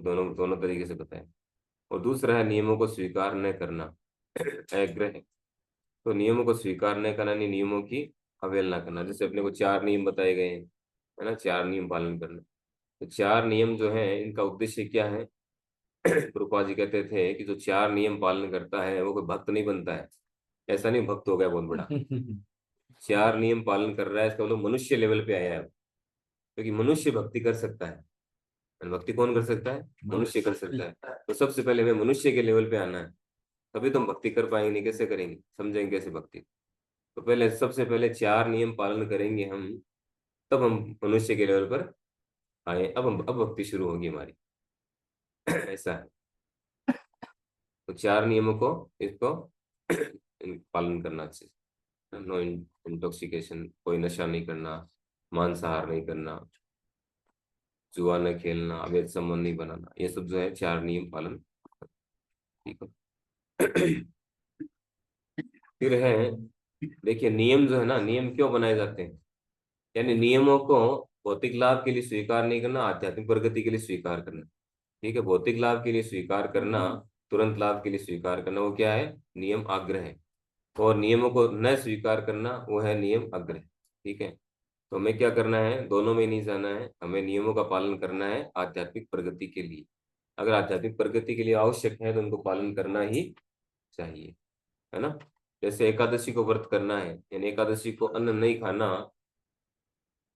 दोनों दोनों तरीके से बताए। और दूसरा है नियमों को स्वीकार न करना, आग्रह। तो नियमों को स्वीकार न करना नहीं, नियमों की अवहेलना करना। जैसे अपने को 4 नियम बताए गए हैं, है ना, 4 नियम पालन करना। तो 4 नियम जो है इनका उद्देश्य क्या है। प्रभुपाद जी कहते थे कि जो 4 नियम पालन करता है वो कोई भक्त नहीं बनता है। ऐसा नहीं भक्त हो गया बहुत बड़ा। 4 नियम पालन कर रहा है इसका मतलब मनुष्य लेवल पे आया है, क्योंकि मनुष्य भक्ति कर सकता है। भक्ति कौन कर सकता है, मनुष्य कर सकता है। तो सबसे पहले हमें मनुष्य के लेवल पे आना है, तभी तो हम भक्ति कर पाएंगे। नहीं कैसे करेंगे, समझेंगे कैसे भक्ति। तो पहले सबसे पहले 4 नियम पालन करेंगे हम, तब हम मनुष्य के लेवल पर आए। अब भक्ति शुरू होगी हमारी। ऐसा है। तो 4 नियमों को इसको पालन करना चाहिए। नो इंटॉक्सिकेशन, कोई नशा नहीं करना, मांसाहार नहीं करना, जुआ न खेलना, अवैध संबंध नहीं बनाना, ये सब जो है 4 नियम पालन। ठीक है। फिर है, देखिए नियम जो है ना, नियम क्यों बनाए जाते हैं? यानी नियमों को भौतिक लाभ के लिए स्वीकार नहीं करना, आध्यात्मिक प्रगति के लिए स्वीकार करना। ठीक है, भौतिक लाभ के लिए स्वीकार करना, तुरंत लाभ के लिए स्वीकार करना, वो क्या है? नियम आग्रह है। और नियमों को न स्वीकार करना, वो है नियम अग्रह। ठीक है, तो हमें क्या करना है? दोनों में नहीं जाना है, हमें नियमों का पालन करना है आध्यात्मिक प्रगति के लिए। अगर आध्यात्मिक प्रगति के लिए आवश्यक है तो उनको पालन करना ही चाहिए, है ना। जैसे एकादशी को व्रत करना है, यानी एकादशी को अन्न नहीं खाना,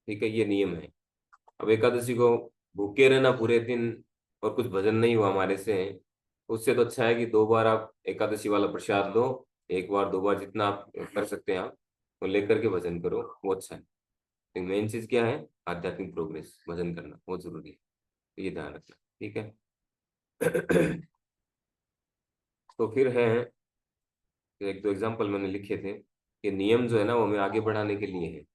ठीक है, ये नियम है। अब एकादशी को भूखे रहना पूरे दिन और कुछ भजन नहीं हुआ हमारे से, उससे तो अच्छा है कि 2 बार आप एकादशी वाला प्रसाद लो, 1 बार 2 बार जितना आप कर सकते हैं आप, वो लेकर के भजन करो, वो अच्छा है। तो मेन चीज क्या है? आध्यात्मिक प्रोग्रेस, भजन करना बहुत जरूरी है, तो ये ध्यान रखना। ठीक है। तो फिर है, 1-2 एग्जाम्पल मैंने लिखे थे कि नियम जो है ना वो हमें आगे बढ़ाने के लिए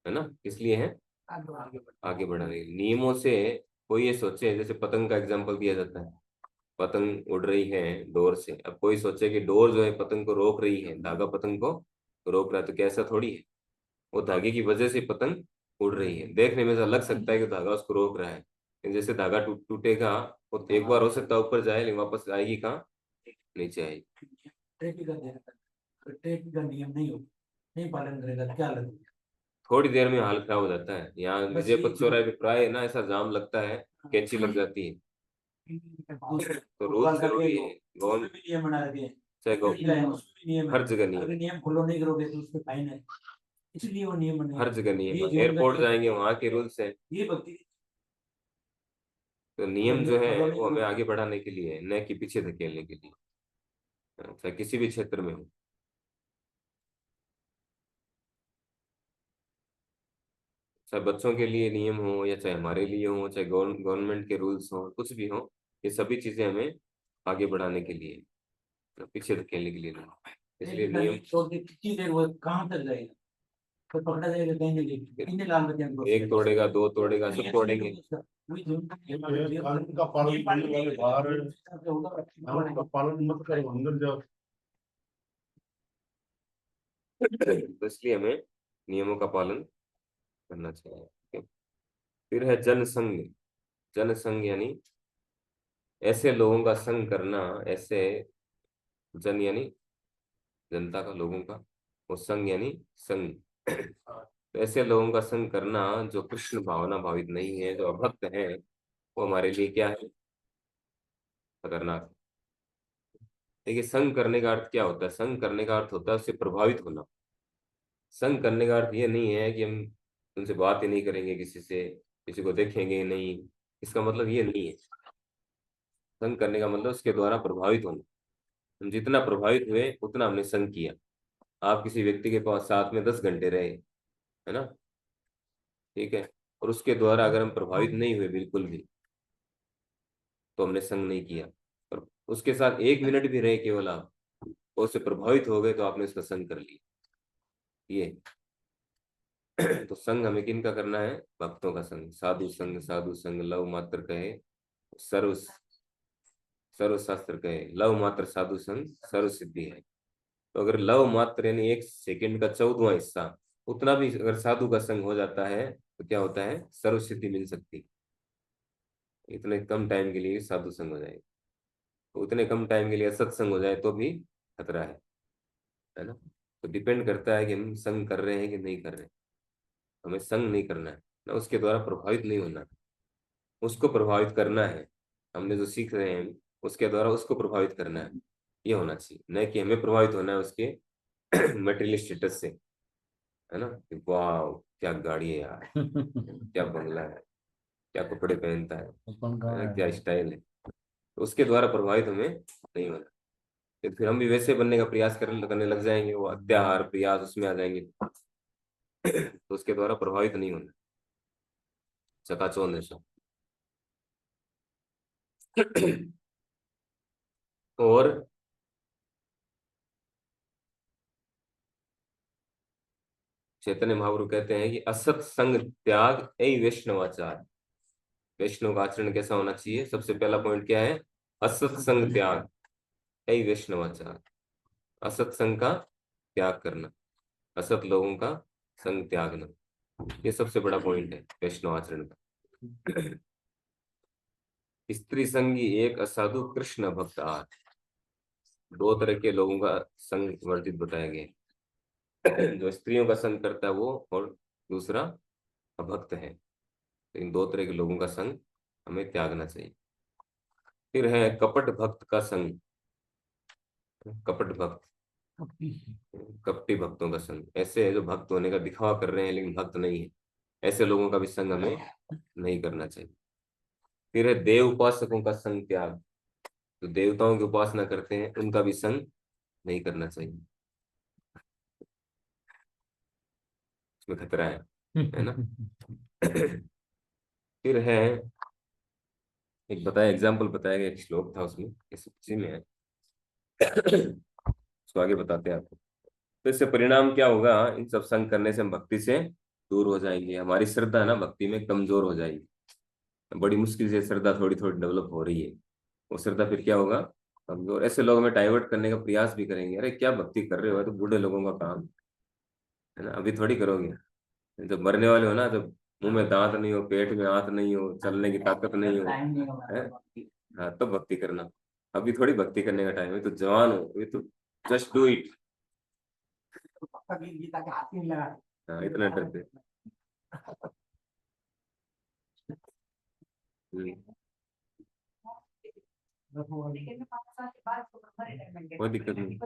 है ना। किस लिए है? आगे बढ़ाने के लिए। नियमों से कोई ये सोचे, जैसे पतंग का एग्जाम्पल दिया जाता है, पतंग उड़ रही है डोर से, अब कोई सोचे कि डोर जो है पतंग को रोक रही है, धागा पतंग को रोक रहा है, तो क्या ऐसा थोड़ी है? वो धागे की वजह से पतंग उड़ रही है। देखने में ऐसा लग सकता है कि धागा उसको रोक रहा है, लेकिन जैसे धागा टूटेगा, वो तो एक बार हो सकता है ऊपर जाए, लेकिन वापस आएगी कहाँ? नीचे आएगी। ट्रैफिक का ध्यान रखना। ट्रैफिक का नियम नहीं हो, नहीं पालन करेगा, क्या लगेगा? थोड़ी देर में हाल खराब हो जाता है। यहाँ बस विजय ये पथ चौराहे पे प्राय ना ऐसा जाम लगता है, कैंची लग जाती है। तो रूल जरूरी है, उसमें भी नियम बना रखे हैं, चाहे उसमें भी नियम है। हर जगह नियम अगर है, नियम फॉलो नहीं करोगे तो उसमें फाइन है, इसलिए वो नियम बने। हर जगह नियम ये है। जीवन एयरपोर्ट का जाएंगे वहां के रूल्स है। ये भक्ति तो नियम जो है वो हमें आगे बढ़ाने के लिए है, न कि पीछे धकेलने के लिए, चाहे किसी भी क्षेत्र में हो। चाहे बच्चों के लिए नियम हो या चाहे हमारे लिए हो, चाहे गवर्नमेंट के रूल्स हो, कुछ भी हो, ये सभी चीजें हमें आगे बढ़ाने के लिए, पीछे धकेलने के लिए नहीं। इसलिए नियम, छोड़ के कितनी देर वो कहाँ तक जाएगा? तो पकड़ा जाएगा कहीं ना कहीं, कितने लाल बच्चे हैं एक तोड़ेगा, 2 तोड़ेगा, सब तोड़ेंगे। ये कानून का पालन करने वाले बाहर हैं, कानून का पालन मत करो, अंदर जाओ। तो इसलिए हमें नियमों का पालन करना चाहिए। ठीक है? फिर है जनसंघ। जनसंघ यानी ऐसे लोगों का संग करना, ऐसे, जन यानी जनता का, लोगों का, और संघ यानी संघ। तो ऐसे लोगों का संग करना जो कृष्ण भावना भावित नहीं है, जो अभक्त है, वो हमारे लिए क्या है? खतरनाक। देखिए, संग करने का अर्थ क्या होता है? संग करने का अर्थ होता है उससे प्रभावित होना। संग करने का अर्थ ये नहीं है कि हम उनसे बात ही नहीं करेंगे, किसी से, किसी को देखेंगे ही नहीं, इसका मतलब ये नहीं है। संग करने का मतलब उसके द्वारा प्रभावित होना। हम जितना प्रभावित हुए उतना हमने संग किया। आप किसी व्यक्ति के पास साथ में 10 घंटे रहे, है ना, ठीक है, और उसके द्वारा अगर हम प्रभावित नहीं हुए बिल्कुल भी, तो हमने संग नहीं किया। और उसके साथ 1 मिनट भी रहे केवल आप, और उससे प्रभावित हो गए, तो आपने उसका संग कर लिया। ये तो संग हमें किन का करना है? भक्तों का संग। साधु संग, साधु संग लव मात्र कहे, सर्व सर्व शास्त्र कहे, लव मात्र साधु संग सर्व सिद्धि है। तो अगर लव मात्र यानी 1 सेकंड का 14वां हिस्सा, उतना भी अगर साधु का संग हो जाता है, तो क्या होता है? सर्व सिद्धि मिल सकती है। इतने कम टाइम के लिए साधु संग हो जाए, तो उतने कम टाइम के लिए सत्संग हो जाए तो भी खतरा है ना। तो डिपेंड करता है कि हम संग कर रहे हैं कि नहीं कर रहे हैं। हमें संग नहीं करना है ना, उसके द्वारा प्रभावित नहीं होना है, उसको प्रभावित करना है। हमने जो सीख रहे हैं उसके द्वारा उसको प्रभावित करना है, ये होना चाहिए, न कि हमें प्रभावित होना है उसके मटेरियल स्टेटस से, है ना, कि वाह क्या गाड़ी है यार, क्या बंगला है, क्या कपड़े पहनता है ना, क्या स्टाइल है, तो उसके द्वारा प्रभावित हमें नहीं होना। तो फिर हम भी वैसे बनने का प्रयास करने लग जाएंगे, वो अत्याहार प्रयास उसमें आ जाएंगे, तो उसके द्वारा प्रभावित नहीं होना, चकाचौंध है सब। और चैतन्य महाप्रभु कहते हैं कि असत संग त्याग ए वैष्णवाचार। वैष्णव का आचरण कैसा होना चाहिए? सबसे पहला पॉइंट क्या है? असत संग त्याग ए वैष्णवाचार। असत संग का त्याग करना, असत लोगों का संग त्यागना, ये सबसे बड़ा पॉइंट है वैष्णव आचरण का। स्त्री संगी एक असाधु कृष्ण भक्त आर। दो तरह के लोगों का संग वर्जित बताया गया है। जो स्त्रियों का संग करता है वो, और दूसरा अभक्त है। इन दो तरह के लोगों का संग हमें त्यागना चाहिए। फिर है कपट भक्त का संग। कपट भक्त, कपटी भक्तों का संग, ऐसे है जो भक्त होने का दिखावा कर रहे हैं लेकिन भक्त नहीं है, ऐसे लोगों का भी संग हमें नहीं करना चाहिए। फिर है देव उपासकों का संग त्याग। जो देवताओं की उपासना करते हैं उनका भी संग नहीं करना चाहिए, इसमें खतरा है ना। फिर है एक बताया, एग्जाम्पल बताया गया, एक श्लोक था उसमें, इस सूची में है। उसको आगे बताते हैं आपको। तो इससे परिणाम क्या होगा? इन सब संग करने से हम भक्ति से दूर हो जाएंगे, हमारी श्रद्धा ना भक्ति में कमजोर हो जाएगी। बड़ी मुश्किल से श्रद्धा थोड़ी थोड़ी डेवलप हो रही है, वो श्रद्धा फिर क्या होगा? कमजोर। ऐसे लोग हमें डाइवर्ट करने का प्रयास भी करेंगे, अरे क्या भक्ति कर रहे हो, ये तो बूढ़े लोगों का काम है ना, अभी थोड़ी करोगे। जब मरने वाले हो ना, जब मुंह में दांत नहीं हो, पेट में हाथ नहीं हो, चलने की ताकत नहीं हो, टाइम नहीं होगा है? भक्ति। हाँ, तब भक्ति करना। अभी थोड़ी भक्ति करने का टाइम है, तो जवान हो, अभी तो जस्ट डू इट। पक्का गीता के हाथ नहीं लगा। हाँ, इतना डरते। हम्म, लेकिन मैं 5 साल के बाद उसको रिटायरमेंट कोई दिक्कत नहीं।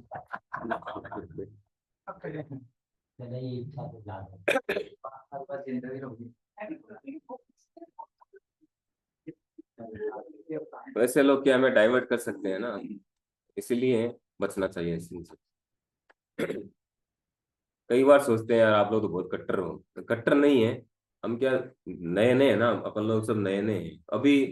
चले ये इच्छा तो जा रहा है। बस जिंदगी होगी। तो ऐसे लोग क्या हमें डाइवर्ट कर सकते हैं ना, इसीलिए बचना चाहिए इस चीज से। कई बार सोचते हैं यार आप लोग तो बहुत कट्टर हो, तो कट्टर नहीं है हम, क्या नए नए हैं ना, अपन लोग सब नए नए हैं अभी,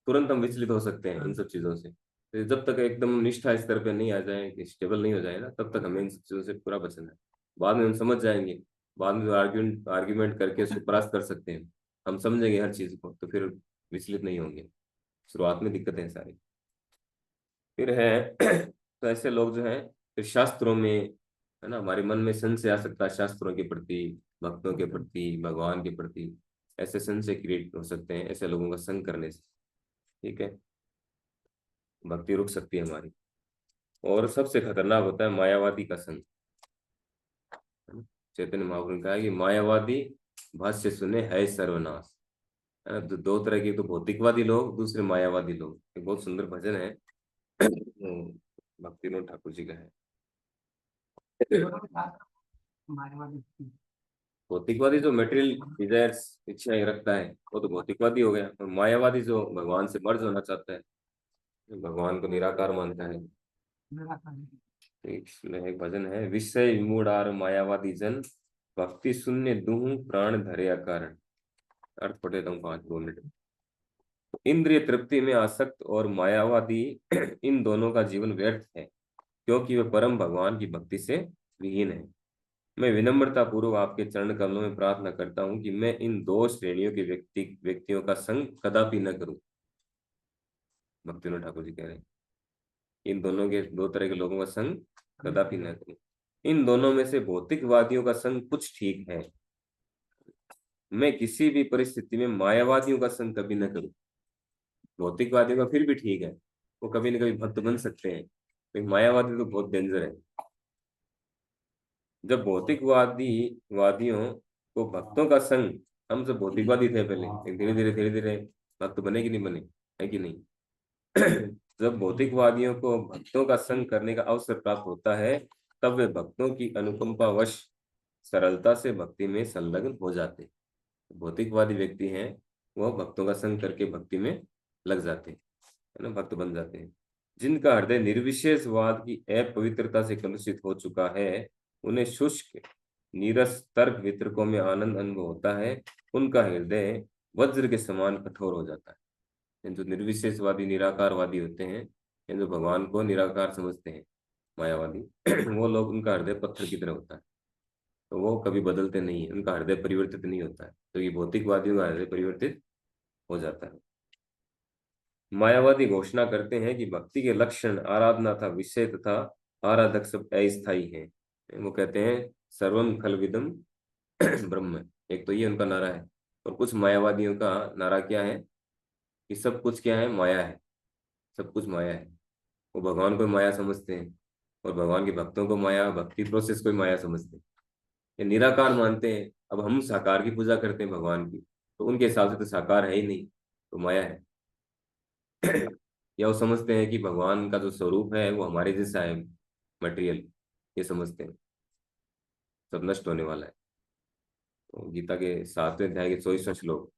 तुरंत हम विचलित हो सकते हैं इन सब चीजों से। तो जब तक एकदम निष्ठा स्तर पे नहीं आ जाए, कि स्टेबल नहीं हो जाए ना, तब तक हमें इन सब चीजों से पूरा बचना है। बाद में हम समझ जाएंगे, बाद में आर्ग्यूमेंट आर्ग्यूमेंट करके उसको परास्त कर सकते हैं, हम समझेंगे हर चीज को, तो फिर विचलित नहीं होंगे। शुरुआत में दिक्कतें हैं सारी। फिर है तो ऐसे लोग जो हैं, फिर शास्त्रों में, है ना, हमारे मन में संशय आ सकता है शास्त्रों के प्रति, भक्तों के प्रति, भगवान के प्रति। ऐसे संशय क्रिएट हो सकते हैं ऐसे लोगों का संग करने से, ठीक है, भक्ति रुक सकती है हमारी। और सबसे खतरनाक होता है मायावादी का संग, है ना? चैतन्य महाप्रभु ने कहा है कि मायावादी भाष्य सुने है सर्वनाश। है ना? तो दो तरह के, तो भौतिकवादी लोग, दूसरे मायावादी लोग। एक बहुत सुंदर भजन है, भक्ति विनोद ठाकुर जी का है। भौतिकवादी जो मटेरियल डिजायर्स, इच्छाएं रखता है, वो तो भौतिकवादी हो गया। और मायावादी जो भगवान से मर्ज होना चाहता है, भगवान को निराकार मानता है। इसमें एक भजन है, विषय विमूढ़ार मायावादी जन, भक्ति शून्य दूह प्राण धरे कारण। अर्थ पढ़ देता हूँ 5 मिनट। इंद्रिय तृप्ति में आसक्त और मायावादी इन दोनों का जीवन व्यर्थ है, क्योंकि वे परम भगवान की भक्ति से विहीन है। मैं विनम्रता पूर्वक आपके चरण कमलों में प्रार्थना करता हूं कि मैं इन दो श्रेणियों के व्यक्तियों का संग कदापि न करूं। भक्ति विनोद ठाकुर जी कह रहे हैं, इन दोनों के, दो तरह के लोगों का संग कदापि न करूं। इन दोनों में से भौतिकवादियों का संग कुछ ठीक है, मैं किसी भी परिस्थिति में मायावादियों का संग कभी न करूं। भौतिकवादियों का फिर भी ठीक है, वो कभी न कभी भक्त बन सकते हैं, लेकिन मायावादी तो बहुत डेंजर है। जब भौतिकवादी वादियों को भक्तों का संग, हम सब भौतिकवादी थे पहले, धीरे धीरे भक्त बने कि नहीं बने, है कि नहीं? जब भौतिकवादियों को भक्तों का संग करने का अवसर प्राप्त होता है, तब वे भक्तों की अनुकंपावश सरलता से भक्ति में संलग्न हो जाते हैं। भौतिकवादी व्यक्ति हैं, वह भक्तों का संग करके भक्ति में लग जाते हैं, है ना, भक्त बन जाते हैं। जिनका हृदय निर्विशेषवाद की अपवित्रता से कलुषित हो चुका है, उन्हें शुष्क नीरस तर्क वितर्कों में आनंद अनुभव होता है, उनका हृदय वज्र के समान कठोर हो जाता है। जो निर्विशेषवादी निराकारवादी होते हैं, जो भगवान को निराकार समझते हैं, मायावादी, वो लोग, उनका हृदय पत्थर की तरह होता है। तो वो कभी बदलते नहीं है, उनका हृदय परिवर्तित नहीं होता है, तो ये भौतिकवादियों का हृदय परिवर्तित हो जाता है। मायावादी घोषणा करते हैं कि भक्ति के लक्षण आराधना था विषय तथा आराधक सब अस्थायी हैं। वो कहते हैं सर्वम खलविदम ब्रह्म, एक तो ये उनका नारा है। और कुछ मायावादियों का नारा क्या है कि सब कुछ क्या है, माया है, सब कुछ माया है। वो भगवान को माया समझते हैं और भगवान के भक्तों को माया, भक्ति प्रोसेस को माया समझते हैं। ये निराकार मानते हैं। अब हम साकार की पूजा करते हैं भगवान की, तो उनके हिसाब से तो साकार है ही नहीं, तो माया है। या वो समझते हैं कि भगवान का जो स्वरूप है वो हमारे जैसा है, मटेरियल, ये समझते हैं सब नष्ट होने वाला है। तो गीता के 7वें अध्याय के 24वां श्लोक,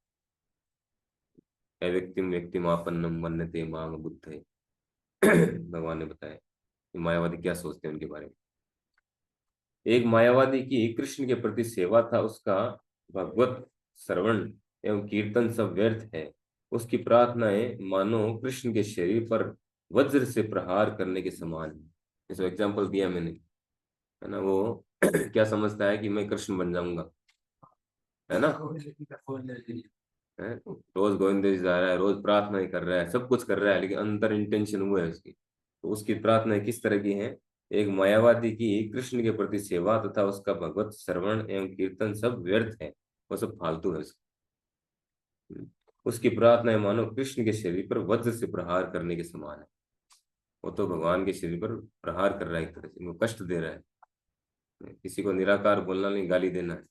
अव्यक्तिम व्यक्तिम आपन्नम मन्यते माम बुद्धे, भगवान ने बताया कि मायावादी क्या सोचते हैं उनके बारे में। एक मायावादी की कृष्ण के प्रति सेवा था, उसका भगवत श्रवण एवं कीर्तन सब व्यर्थ है। उसकी प्रार्थनाएं मानो कृष्ण के शरीर पर वज्र से प्रहार करने के समान है। जैसे एग्जाम्पल दिया मैंने, है ना, वो क्या समझता है कि मैं कृष्ण बन जाऊंगा, है ना, है? रोज गोविंद जी जा रहा है, रोज प्रार्थना ही कर रहा है, सब कुछ कर रहा है, लेकिन अंदर इंटेंशन वो है उसकी। तो उसकी प्रार्थना किस तरह की है? एक मायावादी की कृष्ण के प्रति सेवा तथा उसका भगवत श्रवण एवं कीर्तन सब व्यर्थ है, वो सब फालतू है उसकी प्रार्थना मानो कृष्ण के शरीर पर वज्र से प्रहार करने के समान है। वो तो भगवान के शरीर पर प्रहार कर रहा है, एक तरह से वो कष्ट दे रहा है। किसी को निराकार बोलना नहीं, गाली देना है।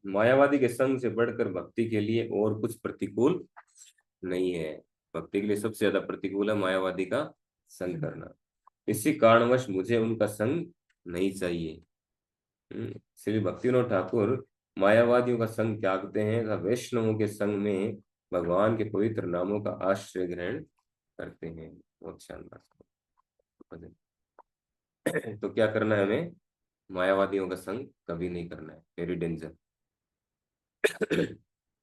मायावादी के संग से बढ़कर भक्ति के लिए और कुछ प्रतिकूल नहीं है। भक्ति के लिए सबसे ज्यादा प्रतिकूल है मायावादी का संग करना। इसी कारणवश मुझे उनका संग नहीं चाहिए। श्री भक्तिविनोद ठाकुर मायावादियों का संग त्यागते हैं तथा वैष्णवों के संग में भगवान के पवित्र नामों का आश्रय ग्रहण करते हैं। बहुत शानदार। तो क्या करना है हमें? मायावादियों का संग कभी नहीं करना है, वेरी डेंजर।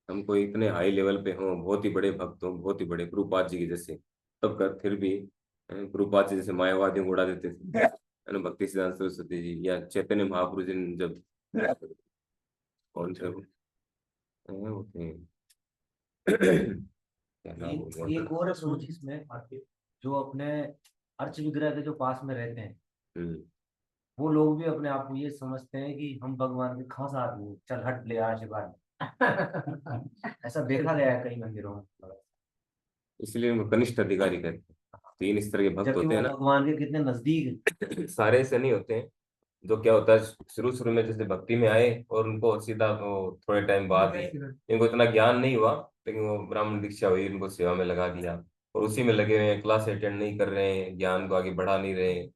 हम कोई इतने हाई लेवल पे हों, बहुत ही बड़े भक्त हों, बहुत ही बड़े प्रभुपाद जी के जैसे, तब कर फिर भी प्रभुपाद जी जैसे मायावादियों को उड़ा देते थे, है ना, भक्ति सिद्धांत सरस्वती जी या चैतन्य महापुरुष जी ने जब, कौन से वो थे, क्या नाम हो गया एक और सोच इसमें, जो अपने अर्च विग्रह के जो पास में रहते हैं, हम्म, वो लोग भी अपने आप को ये समझते हैं कि हम भगवान के खास आदमी हैं, चल हट ले आशीर्वाद। ऐसा देखा गया है कई मंदिरों में। इसलिए उनको कनिष्ठ अधिकारी कहते हैं। तीन इस तरह के भक्त जबकि होते वो हैं ना, भगवान के कितने नजदीक हैं। सारे ऐसे नहीं होते हैं। जो क्या होता है, शुरू शुरू में जैसे भक्ति में आए और उनको सीधा वो थोड़े टाइम बाद ही इनको इतना ज्ञान नहीं हुआ, लेकिन वो ब्राह्मण दीक्षा हुई, उनको सेवा में लगा दिया और उसी में लगे हुए हैं, क्लास अटेंड नहीं कर रहे हैं, ज्ञान को आगे बढ़ा नहीं रहे हैं,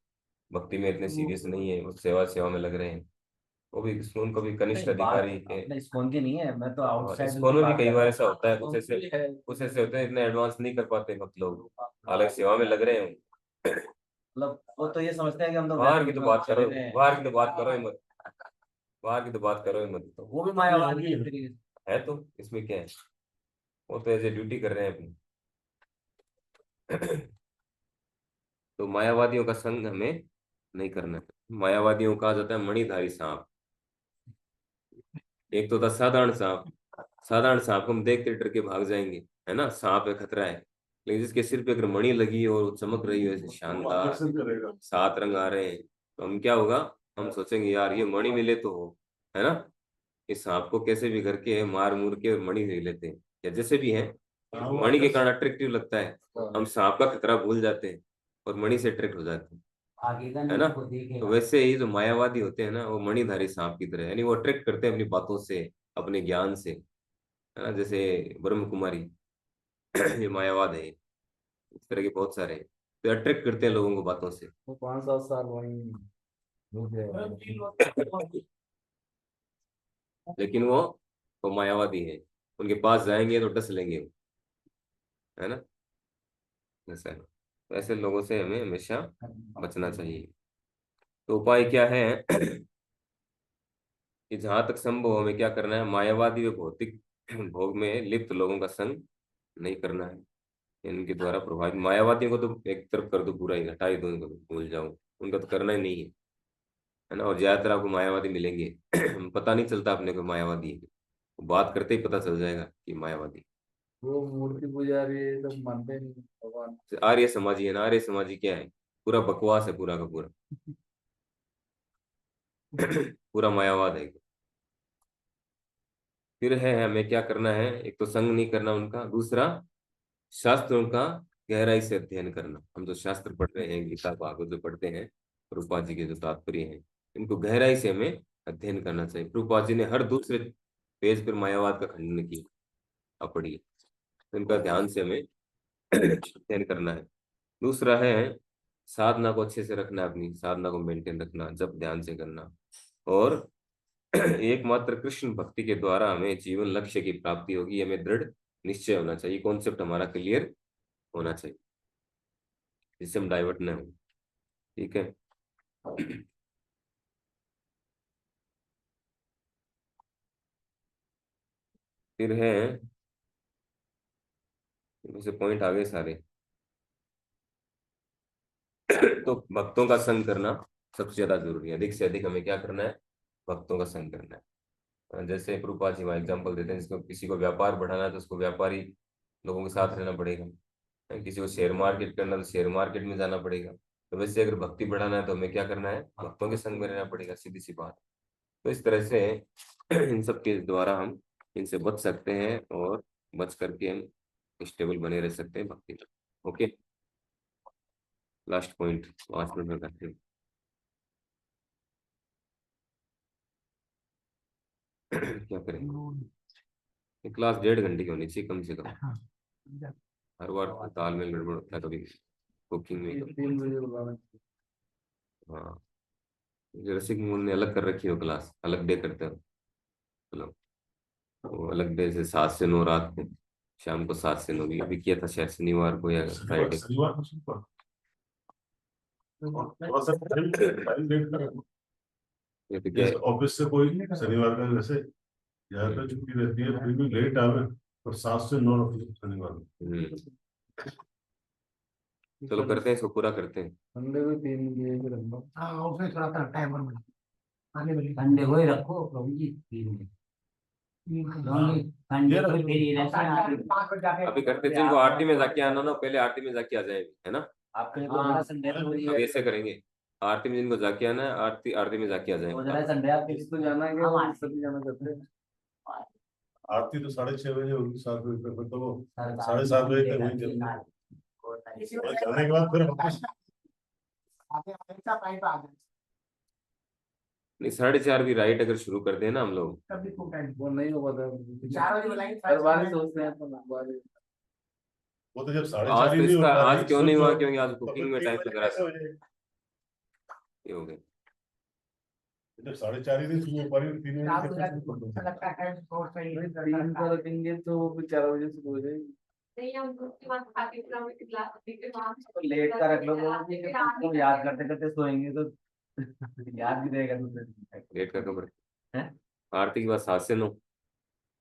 भक्ति में इतने सीरियस नहीं है, वो सेवा सेवा में लग रहे हैं। वो भी, उनको भी कनिष्ठ नहीं, बात अधिकारी के। अपने इस्कॉन की नहीं है, मैं तो और आउटसाइड इसको की भी बात कई कर बार रहा ऐसा होता है, हूँ। कुछ ऐसे होते हैं इतने एडवांस नहीं कर पाते भक्त लोग, हालांकि सेवा में लग रहे हैं। मतलब वो तो ये समझते हैं कि हम तो बाहर की तो बात करो, चले हैं। बाहर की तो बात करो ही मत, बाहर की तो बात करो ही मत। वो भी मायावादी है एक तरीके से। है तो इसमें क्या है, वो तो ऐसे ड्यूटी कर रहे हैं अपनी। तो मायावादियों का संग हमें नहीं करना है। मायावादियों का कहा जाता है मणिधारी सांप। एक तो था साधारण सांप, साधारण सांप को हम देखते डर के भाग जाएंगे, है ना, सांप है, खतरा है। लेकिन जिसके सिर पे अगर मणि लगी हो और वो चमक रही हो ऐसे शानदार, आकर्षण करेगा। 7 रंग आ रहे हैं, तो हम क्या होगा, हम सोचेंगे यार ये मणि मिले तो हो, है ना, इस सांप को कैसे भी करके मार मूर के और मणि ले लेते हैं, या जैसे भी है, मणि के कारण अट्रैक्टिव लगता है, हम सांप का खतरा भूल जाते हैं और मणि से अट्रैक्ट हो जाते हैं, आगे का है नहीं ना। तो तो देखेगा। वैसे ही जो मायावादी होते हैं ना, वो मणिधारी सांप की तरह है, यानी वो अट्रैक्ट करते हैं अपनी बातों से, अपने ज्ञान से, है ना। जैसे ब्रह्म कुमारी ये मायावाद है, इस तरह के बहुत सारे हैं, तो अट्रैक्ट करते हैं लोगों को बातों से। वो 5-7 साल वहीं रुक गए। लेकिन वो मायावादी है, उनके पास जाएंगे तो डस लेंगे वो, है ना, ऐसा है। तो ऐसे लोगों से हमें हमेशा बचना चाहिए। तो उपाय क्या है? कि जहां तक संभव हमें क्या करना है, मायावादी व भौतिक भोग में लिप्त लोगों का संग नहीं करना है। इनके द्वारा प्रभावित मायावादियों को तो एक तरफ कर दो, पूरा ही हटा ही दो, इनको तो भूल जाओ, उनका तो करना ही नहीं है, है ना। और ज्यादातर आपको मायावादी मिलेंगे। पता नहीं चलता अपने को मायावादी है, बात करते ही पता चल जाएगा कि मायावादी। वो मूर्ति पुजारी ये सब मानते नहीं भगवान। आर्य समाजी है ना, आर्य समाजी क्या है, पूरा बकवास है पूरा का पूरा। पूरा मायावाद है। फिर है हमें क्या करना है, एक तो संग नहीं करना उनका, दूसरा शास्त्रों का गहराई से अध्ययन करना। हम जो शास्त्र पढ़ रहे हैं, गीता भागवत जो पढ़ते हैं, प्रभुपाद जी के जो तात्पर्य हैं, इनको गहराई से हमें अध्ययन करना चाहिए। प्रभुपाद जी ने हर दूसरे पेज पर मायावाद का खंडन किया, आप पढ़िए। तो इनका ध्यान से हमें अध्ययन करना है। दूसरा है साधना को अच्छे से रखना, अपनी साधना को मेंटेन रखना, जब ध्यान से करना। और एकमात्र कृष्ण भक्ति के द्वारा हमें जीवन लक्ष्य की प्राप्ति होगी, ये हमें दृढ़ निश्चय होना चाहिए, कॉन्सेप्ट हमारा क्लियर होना चाहिए, जिससे हम डाइवर्ट न हो। ठीक है। फिर है, इनमें पॉइंट आ गए सारे। तो भक्तों का संग करना सबसे ज्यादा जरूरी है। अधिक से अधिक हमें क्या करना है, भक्तों का संग करना है। जैसे प्रभुपाद जी एग्जाम्पल देते हैं, जिसको किसी को व्यापार बढ़ाना है तो उसको व्यापारी लोगों के साथ रहना पड़ेगा। किसी को शेयर मार्केट करना तो शेयर मार्केट में जाना पड़ेगा। तो वैसे अगर भक्ति बढ़ाना है तो हमें क्या करना है, भक्तों के संग में रहना पड़ेगा, सीधी सी बात। तो इस तरह से इन सब के द्वारा हम इनसे बच सकते हैं, और बच करके हम स्टेबल बने रह सकते हैं भक्ति में। ओके, लास्ट पॉइंट 5 मिनट में करते हैं। क्या करें, क्लास 1.5 घंटे की होनी चाहिए कम से कम। हर बार तालमेल गड़बड़ होता है कभी कुकिंग में। 3 बजे बुलाना। हाँ, रसिक मूल ने अलग कर रखी हो क्लास, अलग डे करते हो। चलो, वो अलग डे से 7 से 9 रात को, शाम को 7 से 9 भी अभी किया था शायद शनिवार को या शनिवार फ्राइडे। शनिवार को सुपर थोड़ा सा टाइम लेट करें। ये तो क्या जैसे है। ऑफिस से कोई शनिवार का वैसे ज्यादातर छुट्टी रहती है, फिर भी लेट आवे, और 7 से 9 शनिवार को। चलो करते हैं, इसको पूरा करते हैं। संडे को 3 बजे के रखना। हाँ उसमें थोड़ा सा टाइम आने वाली संडे को ही रखो प्रभु जी, 3 बजे। संडे को फिर अभी करते हैं, जिनको आरती में जाके आना ना, पहले आरती में जाके आ जाए, है ना। आपके लिए तो संडे को अब ऐसे करेंगे, आरती में जिनको जाके आना है, आरती आरती में जाके आ हो जा रहा जाए। है संडे आपके लिए। तो जाना है क्या, सभी जाना चाहते हैं। आरती तो 6:30 बजे होगी, 7 बजे तक, फिर तो वो 7:30 बजे तक वहीं चल रही है। और जाने के बाद फिर वापस नहीं, 4:30 भी राइट अगर शुरू कर दें ना हम लोग। वो नहीं हो पाता। 4 बजे बुलाएंगे, हर बार ही सोचते हैं तो बार वो तो जब आज 4:30 तो नहीं इसका होता आज राइट क्यों नहीं सोचो, हुआ, क्योंकि आज तो कुकिंग फिर में 3 टाइम बजे लग रहा कैसे है। हो जाएगा? ये हो गया। जब 4:30 ही नहीं शुरू हो पा रही, 3 बजे कैसे शुरू कर दोगे? 3 का रखेंगे तो वो फिर 4 बजे शुरू हो जाएगी। नहीं हम उसके बाद खाते पूरा में क्लास के वहां तो लेट का रख लो तो याद करते करते सोएंगे तो याद भी रहेगा दूसरे दिन। लेट का कब हैं? आरती के बाद 7 से 9।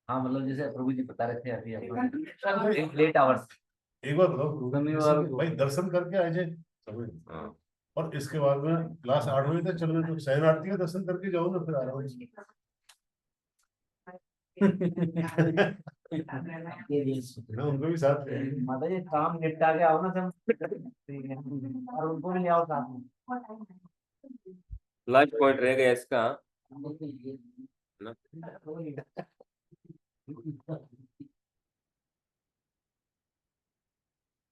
हाँ मतलब जैसे प्रभु जी बता रहे थे अभी अपन लेट आवर्स। एक बात बताओ, शनिवार जैसे को। भाई दर्शन करके आ जाए, समझ, हाँ, और इसके बाद में क्लास 8 बजे तक चल रही, तो शयन आरती का दर्शन करके जाओ ना, फिर आराम से। ना उनको भी साथ है। माता जी काम निपटा के आओ ना सब, ठीक है, और उनको भी ले आओ साथ में। लास्ट पॉइंट रह गया इसका, है ना।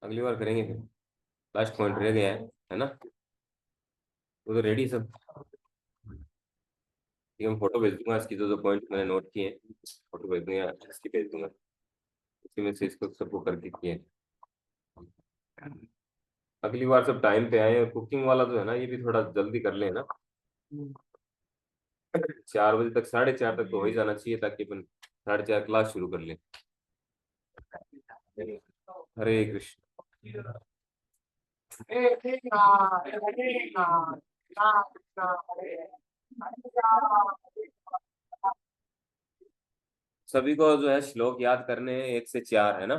अगली बार करेंगे फिर। लास्ट पॉइंट रह गया है ना। वो तो रेडी सब, ये मैं फोटो भेज दूंगा इसकी, जो जो पॉइंट मैंने नोट किए हैं, फोटो भेज दूंगा, इसकी भेज दूंगा, इसी में से इसको सबको करके किए। अगली बार सब टाइम पे आए, और कुकिंग वाला जो है ना, ये भी थोड़ा जल्दी कर लें ना। 4 बजे तक, 4:30 तक तो हो ही जाना चाहिए, ताकि अपन 4:30 क्लास शुरू कर लें। हरे कृष्ण। सभी को जो है श्लोक याद करने हैं, 1 से 4, है ना।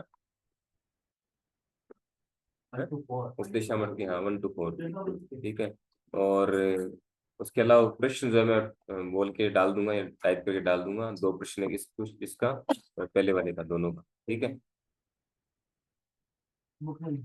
उपदेशामृत की, हाँ 1 to 4, ठीक है। और उसके अलावा प्रश्न जो है मैं बोल के डाल दूंगा या टाइप करके डाल दूंगा, 2 प्रश्न इसका और पहले वाले का, दोनों का, ठीक है। मुख नहीं